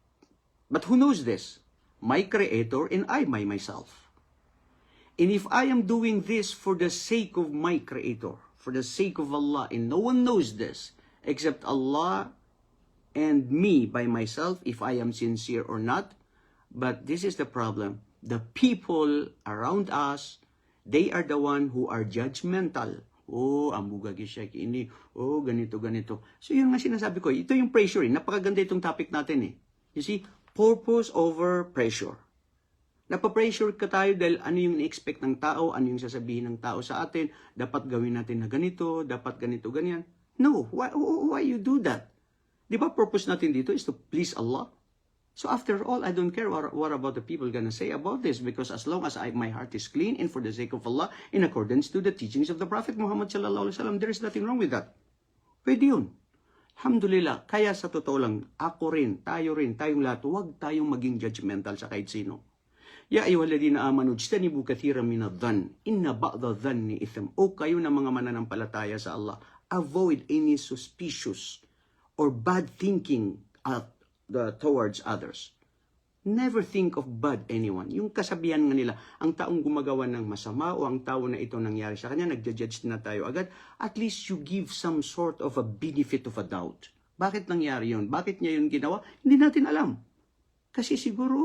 But who knows this? My Creator and I myself. And if I am doing this for the sake of my Creator, for the sake of Allah, and no one knows this except Allah and me by myself, if I am sincere or not, But this is the problem. The people around us, they are the one who are judgmental. Oh, amugagi siya ini. Oh, ganito, ganito. So yun nga sinasabi ko. Ito yung pressure. Napakaganda itong topic natin eh. You see, purpose over pressure. Napapressure ka tayo dahil ano yung expect ng tao, ano yung sasabihin ng tao sa atin, dapat gawin natin na ganito, dapat ganito, ganyan. No, why you do that? Di ba purpose natin dito is to please Allah? So after all, I don't care what about the people gonna say about this, because as long as my heart is clean and for the sake of Allah, in accordance to the teachings of the Prophet Muhammad sallallahu alaihi wasallam, there is nothing wrong with that. Pwede yun. Alhamdulillah. Kaya sa totoo lang, ako rin, tayong lahat, huwag tayong maging judgmental sa kahit sino. Ya ayyuhalladhina amanu ijtanibu kathiran minadh-dhann inna ba'dadh-dhanni itham. O kayo na mga mananampalataya sa Allah, avoid any suspicious or bad thinking towards others. Never think of bad anyone. Yung kasabihan nga nila, ang taong gumagawa ng masama o ang tao na ito nangyari sa kanya, nagja-judge na tayo agad, at least you give some sort of a benefit of a doubt. Bakit nangyari yun? Bakit niya yun ginawa? Hindi natin alam. Kasi siguro,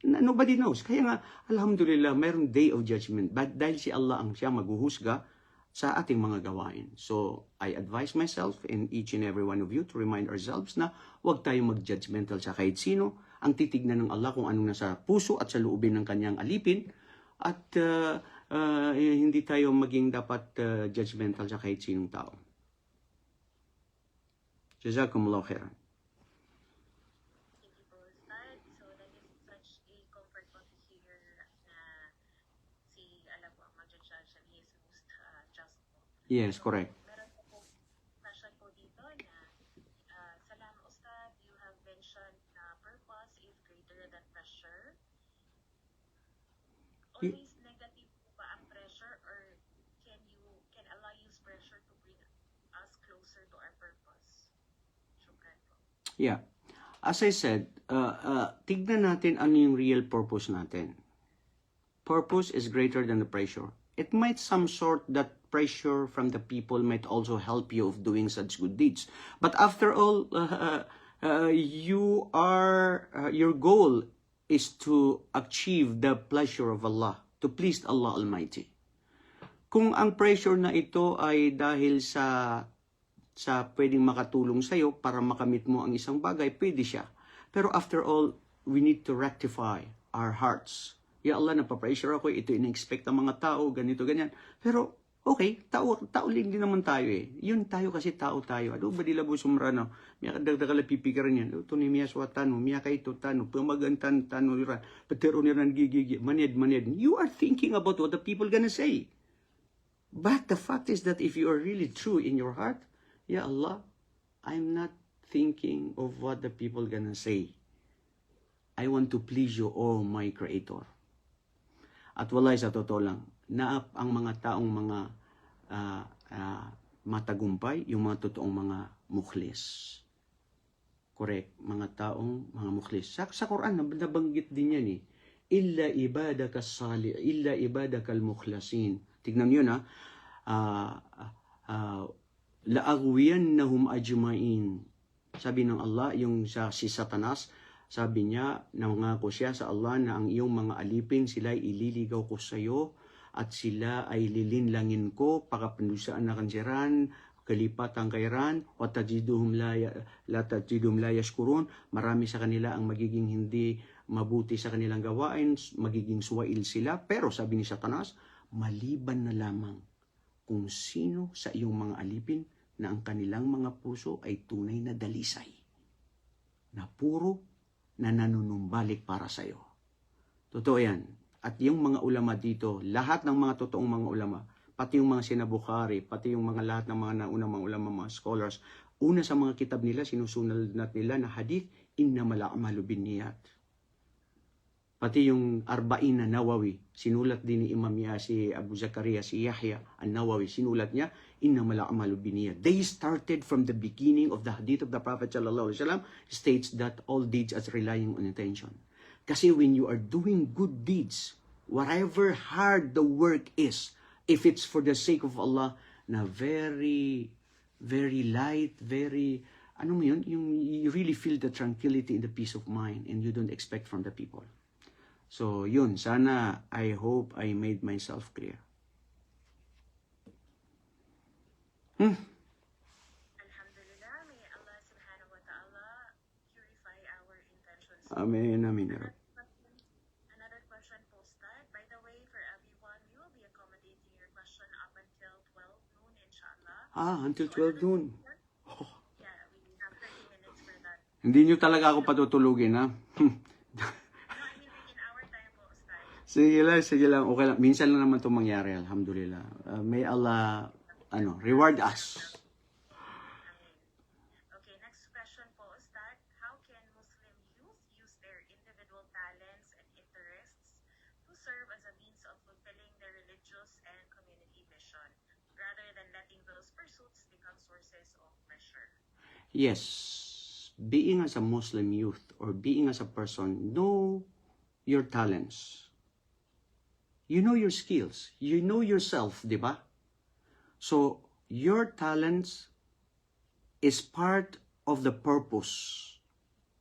nobody knows. Kaya nga, alhamdulillah, mayroong day of judgment. But dahil si Allah ang siya maghuhusga sa ating mga gawain. So, I advise myself and each and every one of you to remind ourselves na huwag tayong mag-judgmental sa kahit sino. Ang titignan ng Allah kung anong nasa puso at sa loobin ng kanyang alipin. At hindi tayo maging dapat judgmental sa kahit sinong tao. Jazakumullah khairan. Yes, correct.
Meron po question po dito na, Salam Ustad, you have mentioned na purpose is greater than pressure. Always negative po ba ang pressure, or can Allah use pressure to bring us closer to our purpose? Shukran po.
Yeah. As I said, tignan natin ano yung real purpose natin. Purpose is greater than the pressure. It might some sort that pressure from the people might also help you of doing such good deeds. But after all, your goal is to achieve the pleasure of Allah, to please Allah Almighty. Kung ang pressure na ito ay dahil sa pwedeng makatulong sa'yo para makamit mo ang isang bagay, pwede siya. Pero after all, we need to rectify our hearts. Ya Allah, napapressure ako, ito in-expect ng mga tao, ganito, ganyan. Pero, okay, tao din naman tayo eh. Yun tayo kasi tao tayo. Ado ba dila bu sumrano? Miya kadagdagala pipikiran yan. Ito ni miya swatano, miya kaito tano, pamagantan tano nira, patero niran gigigi, maned. You are thinking about what the people gonna say. But the fact is that if you are really true in your heart, Ya Allah, I'm not thinking of what the people gonna say. I want to please you, oh my Creator. At walay sa totoo lang, naap ang mga taong mga matagumpay, yung mga totoong mga mukhlis. Correct, mga taong mga mukhlis. Sa Quran, nabanggit din yan eh. Illa ibadakal mukhlasin. Tignan nyo na, la'agwiyannahum ajma'in. Sabi ng Allah, yung si Satanas, sabi niya, nangako siya sa Allah na ang iyong mga alipin, sila ililigaw ko sa iyo at sila ay lilinlangin ko, pakapandusaan na kansiran, kalipat ang kairan, watajidum la yashkurun. Marami sa kanila ang magiging hindi mabuti sa kanilang gawain, magiging suwail sila. Pero sabi ni Satanas, maliban na lamang kung sino sa iyong mga alipin na ang kanilang mga puso ay tunay na dalisay, na puro na nanunumbalik para sa iyo. Totoo yan. At yung mga ulama dito, lahat ng mga totoong mga ulama, pati yung mga Sina Bukhari, pati yung mga lahat ng mga naunang mga ulama, mga scholars, una sa mga kitab nila, sinusunod nila na hadith, innamal a'malu binniyat. Pati yung Arba'in na Nawawi, sinulat din ni Imam si Abu Zakaria, si Yahya an-Nawawi, sinulat niya, innamal a'malu binniyat. They started from the beginning of the hadith of the Prophet sallallahu alaihi wasallam, states that all deeds are relying on intention. Kasi when you are doing good deeds, whatever hard the work is, if it's for the sake of Allah, na very, very light, very ano mo yun, yung you really feel the tranquility and the peace of mind and you don't expect from the people. So, yun, sana, I hope I made myself clear.
Alhamdulillah, may Allah subhanahu wa ta'ala purify our intentions.
Amen, amen.
Another question posted. By the way, for everyone, we will be accommodating your question up until 12 noon, inshallah.
Until 12 noon.
Yeah, we have 30 minutes for that.
Hindi nyo talaga ako patutulugin, ha?
No, I mean, in our time po, Ustad.
Sige lang, okay lang. Minsan lang naman ito mangyari, alhamdulillah. May Allah, reward us.
Okay, next question po, Ustad. How can Muslim youth use their individual talents and interests to serve as a means of fulfilling their religious and community mission, rather than letting those pursuits become sources of pressure?
Yes, being as a Muslim youth or being as a person, know your talents. You know your skills. You know yourself, di ba? So, your talents is part of the purpose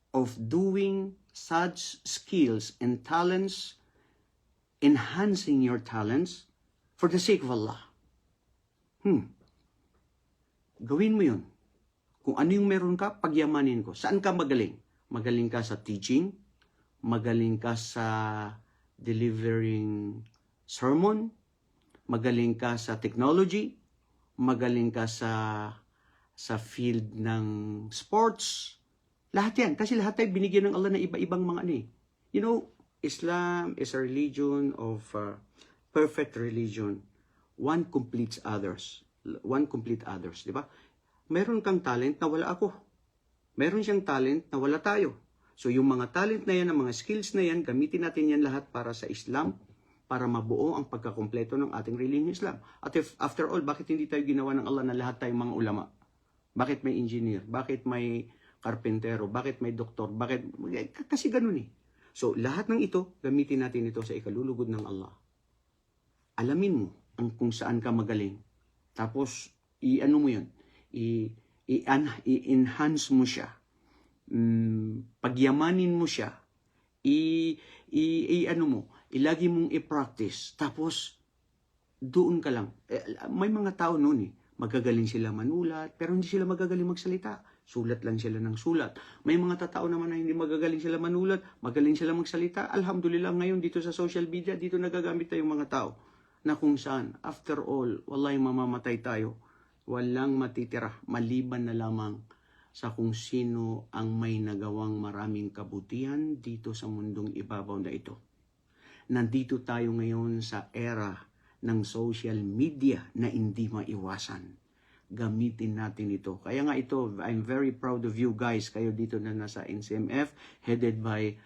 of doing such skills and talents, enhancing your talents for the sake of Allah. Gawin mo yun. Kung ano yung meron ka, pagyamanin ko. Saan ka magaling? Magaling ka sa teaching, magaling ka sa delivering sermon, magaling ka sa technology, magaling ka sa field ng sports. Lahat yan. Kasi lahat tayo binigyan ng Allah na iba-ibang mga ano eh. You know, Islam is a religion of perfect religion. One completes others. Di ba? Meron kang talent na wala ako. Meron siyang talent na wala tayo. So yung mga talent na yan, ang mga skills na yan, gamitin natin yan lahat para sa Islam, para mabuo ang pagkakumpleto ng ating religion Islam. At after all, bakit hindi tayo ginawa ng Allah na lahat tayong mga ulama? Bakit may engineer? Bakit may karpentero? Bakit may doktor? Kasi ganun eh. So lahat ng ito, gamitin natin ito sa ikalulugod ng Allah. Alamin mo kung saan ka magaling. Tapos, i-ano mo yun? I-enhance mo siya. Pagyamanin mo siya. Ano mo? Ilagi mong i-practice. Tapos, doon ka lang. May mga tao noon eh. Magagaling sila manulat, pero hindi sila magagaling magsalita. Sulat lang sila ng sulat. May mga tatao naman na hindi magagaling sila manulat, magaling sila magsalita. Alhamdulillah, ngayon dito sa social media, dito nagagamit tayong mga tao. Na kung saan, after all, wallahi mamamatay tayo. Walang matitira, maliban na lamang sa kung sino ang may nagawang maraming kabutihan dito sa mundong ibabaw na ito. Nandito tayo ngayon sa era ng social media na hindi maiwasan. Gamitin natin ito. Kaya nga ito, I'm very proud of you guys. Kayo dito na nasa NCMF, headed by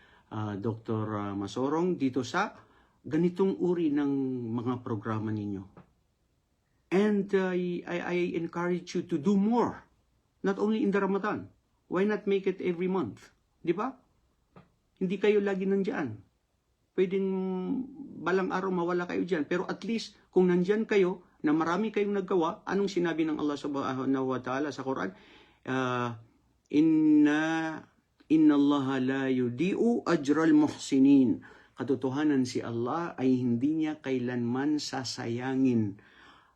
Dr. Masorong, dito sa ganitong uri ng mga programa ninyo. And I encourage you to do more. Not only in the Ramadan. Why not make it every month? Di ba? Hindi kayo lagi nandyan. Pwedeng balang araw mawala kayo dyan. Pero at least, kung nandyan kayo, na marami kayong naggawa, anong sinabi ng Allah subhanahu wa ta'ala sa Quran? Inna Allah la yudi'u ajral muhsinin. Katotohanan si Allah ay hindi niya kailanman sasayangin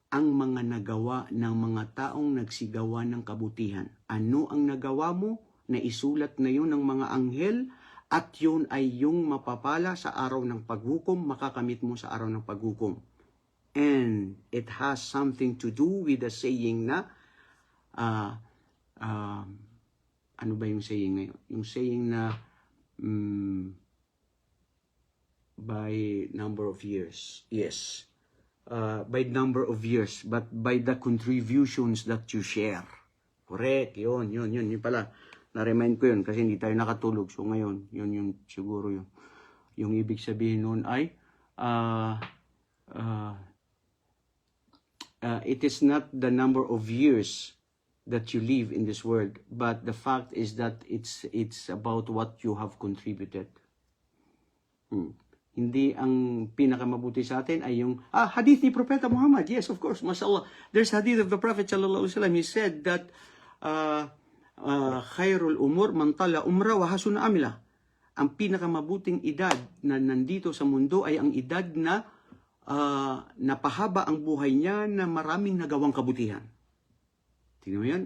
ang mga nagawa ng mga taong nagsigawa ng kabutihan. Ano ang nagawa mo? Na isulat na yun ng mga anghel at yun ay yung mapapala sa araw ng paghukom, makakamit mo sa araw ng paghukom. And it has something to do with the saying na, ano ba yung saying ngayon? Yung saying na, by number of years. Yes. By number of years, but by the contributions that you share. Correct. Yun pala. Na-remind ko yun kasi hindi tayo nakatulog. So ngayon, yun siguro yun. Yung ibig sabihin nun ay, it is not the number of years that you live in this world, but the fact is that it's about what you have contributed. Hindi ang pinakamabuti sa atin ay yung hadith ni Propeta Muhammad. Yes, of course, mashallah. There's hadith of the Prophet sallallahu alaihi wasallam. He said that khairul umur man tala umra wa hasuna amila. Ang pinakamabuting edad na nandito sa mundo ay ang edad na napahaba ang buhay niya na maraming nagawang kabutihan. Tingnan mo yan,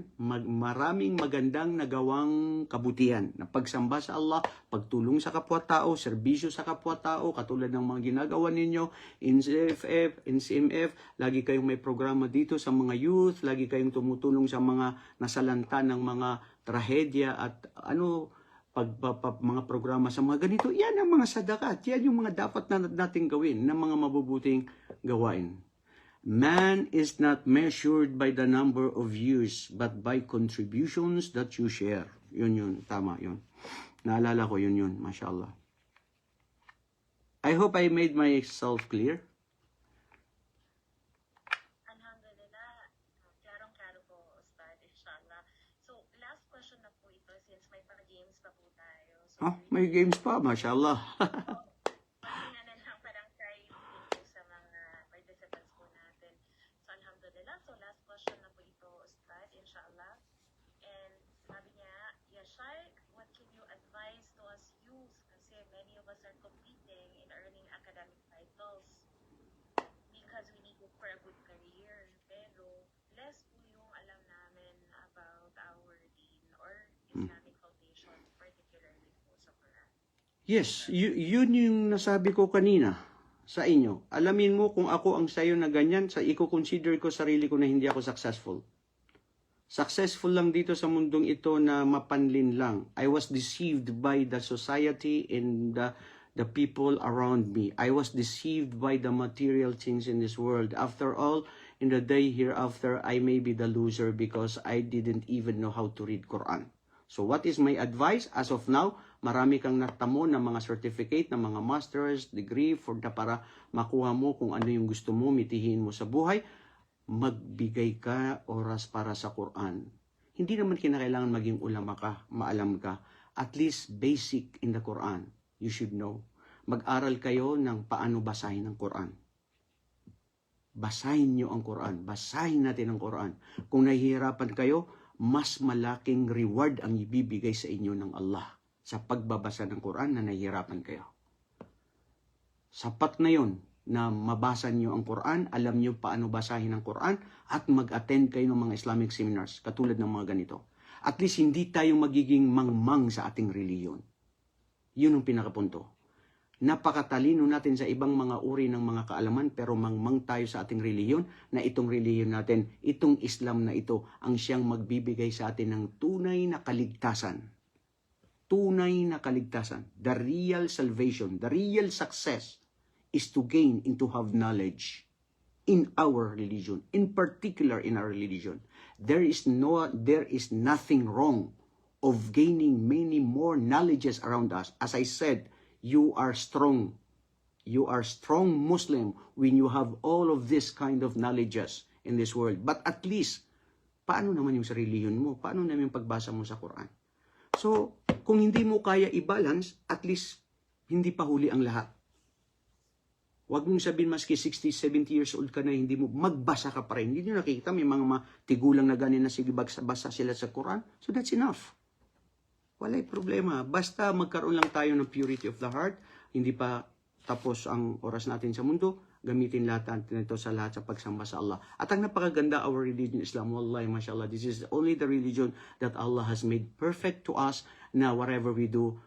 maraming magandang nagawang kabutihan na pagsamba sa Allah, pagtulong sa kapwa-tao, serbisyo sa kapwa-tao, katulad ng mga ginagawa ninyo, NCFF, NCMF, lagi kayong may programa dito sa mga youth, lagi kayong tumutulong sa mga nasalanta ng mga trahedya at mga programa sa mga ganito. Yan ang mga sadakat, yan yung mga dapat nating gawin ng mga mabubuting gawain. Man is not measured by the number of years, but by contributions that you share. Yun, tama yun. Naalala ko yun, mashallah. I hope I made myself clear.
Alhamdulillah, klarong-klaro po, Ustad, inshallah. So, last question na po ito since may pa-games pa po tayo. So,
May games pa, mashallah.
So, last question na po ito, Ustad, inshallah. And sabi niya, Shaykh, what can you advise to us youth? Kasi many of us are competing in earning academic titles because we need it for a good career. Pero less po yung alam namin about our deen or Islamic foundation, particularly po sa Quran.
Yes, yun yung nasabi ko kanina sa inyo. Alamin mo kung ako ang sayo na ganyan, i-consider ko sarili ko na hindi ako successful. Successful lang dito sa mundong ito na mapanlin lang. I was deceived by the society and the people around me. I was deceived by the material things in this world. After all, in the day hereafter, I may be the loser because I didn't even know how to read Quran. So what is my advice? As of now, marami kang natamo ng mga certificate, ng mga master's degree para makuha mo kung ano yung gusto mo, mitihin mo sa buhay. Magbigay ka oras para sa Quran. Hindi naman kinakailangan maging ulama ka, maalam ka. At least basic in the Quran, you should know. Mag-aral kayo ng paano basahin ang Quran. Basahin nyo ang Quran. Basahin natin ang Quran. Kung nahihirapan kayo, mas malaking reward ang ibibigay sa inyo ng Allah sa pagbabasa ng Quran na nahihirapan kayo. Sapat na yon na mabasa nyo ang Quran, alam nyo paano basahin ang Quran, at mag-attend kayo ng mga Islamic seminars, katulad ng mga ganito. At least hindi tayo magiging mangmang sa ating reliyon. Yun ang pinakapunto. Napakatalino natin sa ibang mga uri ng mga kaalaman, pero mangmang tayo sa ating reliyon, na itong reliyon natin, itong Islam na ito, ang siyang magbibigay sa atin ng tunay na kaligtasan. Tunay na kaligtasan. The real salvation, the real success is to gain and to have knowledge in our religion, in particular in our religion. There is nothing wrong of gaining many more knowledges around us. As I said, you are strong. You are strong Muslim when you have all of this kind of knowledges in this world. But at least, paano naman yung sa religion mo? Paano naman yung pagbasa mo sa Quran? So, kung hindi mo kaya i-balance, at least hindi pa huli ang lahat. Huwag mong sabihin maski 60, 70 years old ka na, hindi mo, magbasa ka pa rin. Hindi nyo nakikita, may mga tigulang na ganin na sige basa sila sa Quran. So that's enough. Walay problema. Basta magkaroon lang tayo ng purity of the heart. Hindi pa tapos ang oras natin sa mundo. Gamitin lahat natin ito sa lahat sa pagsamba sa Allah. At ang napakaganda, our religion, Islam, wallahi, mashallah, this is only the religion that Allah has made perfect to us. Na whatever we do,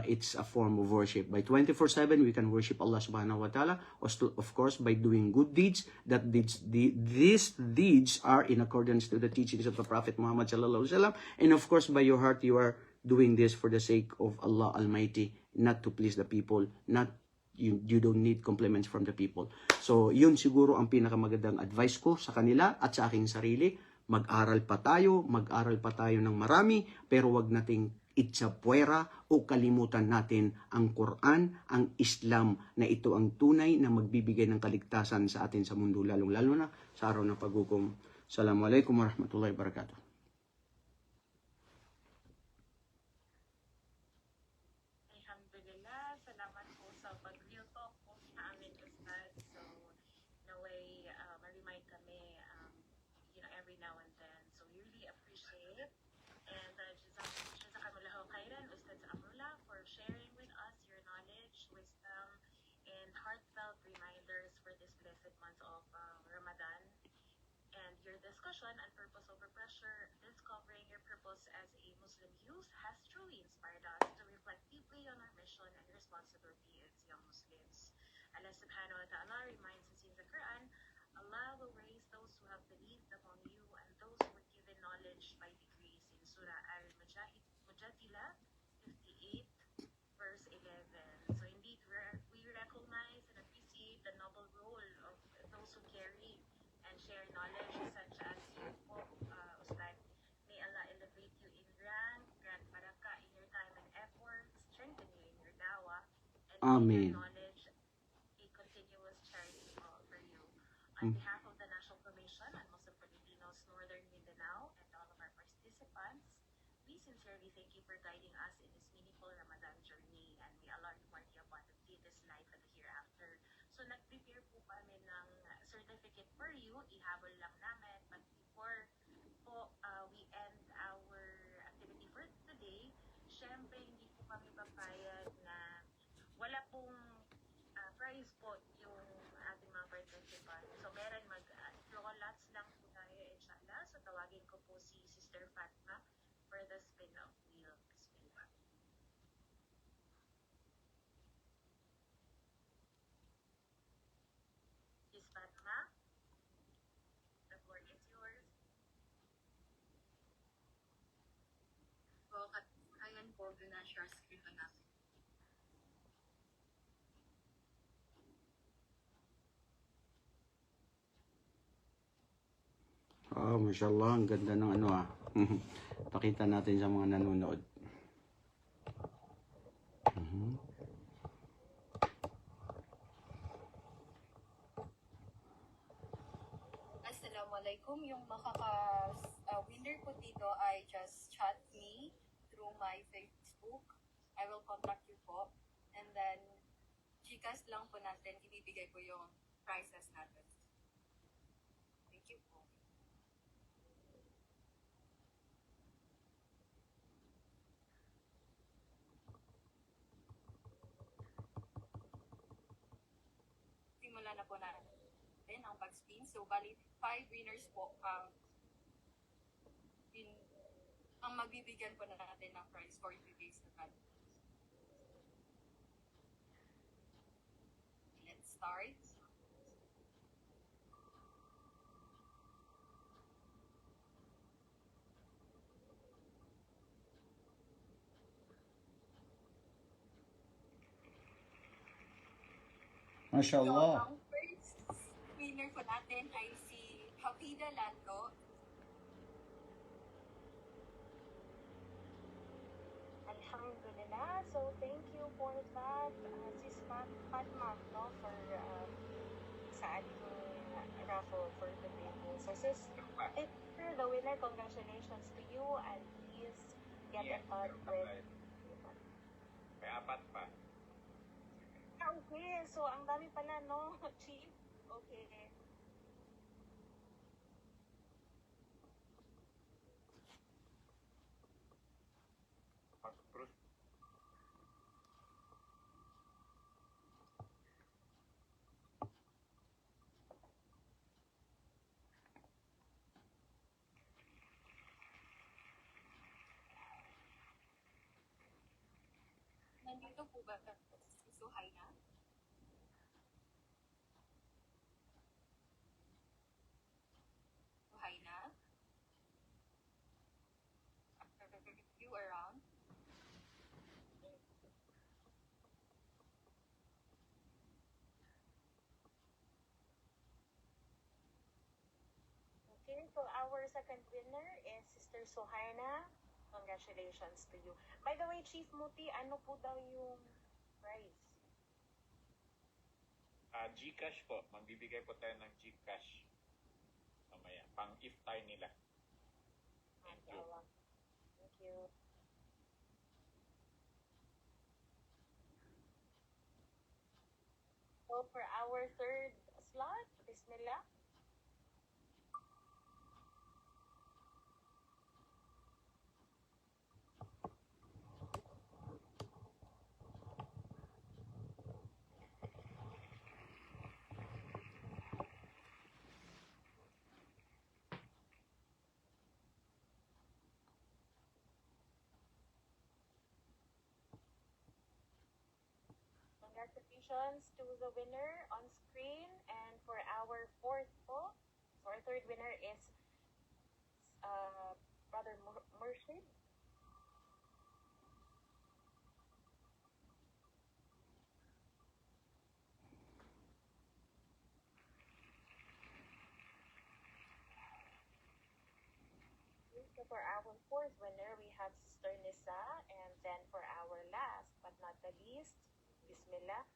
it's a form of worship. By 24/7, we can worship Allah subhanahu wa ta'ala. Of course, by doing good deeds. These deeds are in accordance to the teachings of the Prophet Muhammad sallallahu alaihi wasallam. And of course, by your heart, you are doing this for the sake of Allah Almighty, not to please the people, not you don't need compliments from the people. So, yun siguro ang pinakamagandang advice ko sa kanila at sa aking sarili. Mag-aral pa tayo ng marami, pero wag nating itsapuera o kalimutan natin ang Quran, ang Islam, na ito ang tunay na magbibigay ng kaligtasan sa atin sa mundo, lalong-lalo na sa araw ng paghukom. Assalamualaikum warahmatullahi wabarakatuh.
Alhamdulillah, salamat po sa pag-real talk po sa amin, Ustad. So, naway, ma-remind kami, every now and then. So, we really appreciate it. And month of Ramadan. And your discussion on purpose over pressure, discovering your purpose as a Muslim youth, has truly inspired us to reflect deeply on our mission and responsibility as young Muslims. Allah subhanahu wa ta'ala reminds us in the Quran, Allah will raise those who have believed among you and those who were given knowledge by degrees in Surah Al-Mujadila 58, verse 11. So indeed, we recognize and appreciate the noble role of those who carry and share knowledge such as you po, Ustad. May Allah elevate you in rank, grant barakah in your time and efforts, strengthen you in your dawah, and make
Amen.
your knowledge a continuous charity for you. On behalf of the National Commission on Muslim Filipinos, Northern Mindanao, and all of our participants, we sincerely thank you for guiding us in this meaningful Ramadan journey, and may Allah reward you abundantly this life and the hereafter. So nag-prepare po kami ng certificate for you, ihabol lang namin. But before po we end our activity for today, syempre hindi po kami papayag na wala pong prize po yung ating mga participants. So meron draw lots lang po tayo, inshallah. So tawagin ko po si Sister Fatma for the spin of wheel. Bismillah. Miss Fatma, the floor is yours.
Po, ayan po, na-share screen ko namin.
Mashallah, ang ganda ng ano Pakita natin sa mga nanonood.
Assalamualaikum. Yung makaka-winner po dito ay just chat me through my Facebook. I will contact you po. And then, Gcash lang po natin, ibibigay po yung prizes natin. Thank you po. Simula na po natin ang pag-spin. So, bali, 5 winners po ang magbibigyan po na natin ng prize for today's event. Let's start.
Mashallah.
So, ang first winner po natin ay si Hafida Lando.
Alhamdulillah. So thank you for that, Sis Fatma, no, for sa ating raffle for today. So sis, if you're the winner, congratulations to you, and please get in touch with.
May apat pa.
Okay, so ang dami pala, no, Chief? Okay.
Pag-cruise.
Nandito po ba si Suhaina? Suhaina? You around?
Okay, so our second winner is Sister Suhaina. Congratulations to you. By the way, Chief Muti, ano po daw yung prize?
Gcash po. Magbibigay po tayo ng Gcash. Mamaya. Pang-iftar nila. Thank you.
Thank you. So for our third slot, Bismillah. congratulations to the winner on screen. And for our fourth po, so our third winner is Brother Murshid. So for our fourth winner, we have Sister Nisa. And then for our last but not the least, Bismillah.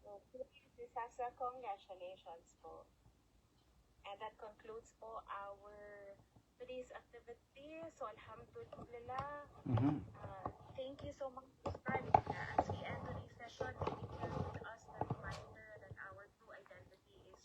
So please, Sasa, congratulations po. And that concludes po our today's activity. So alhamdulillah. Thank you so much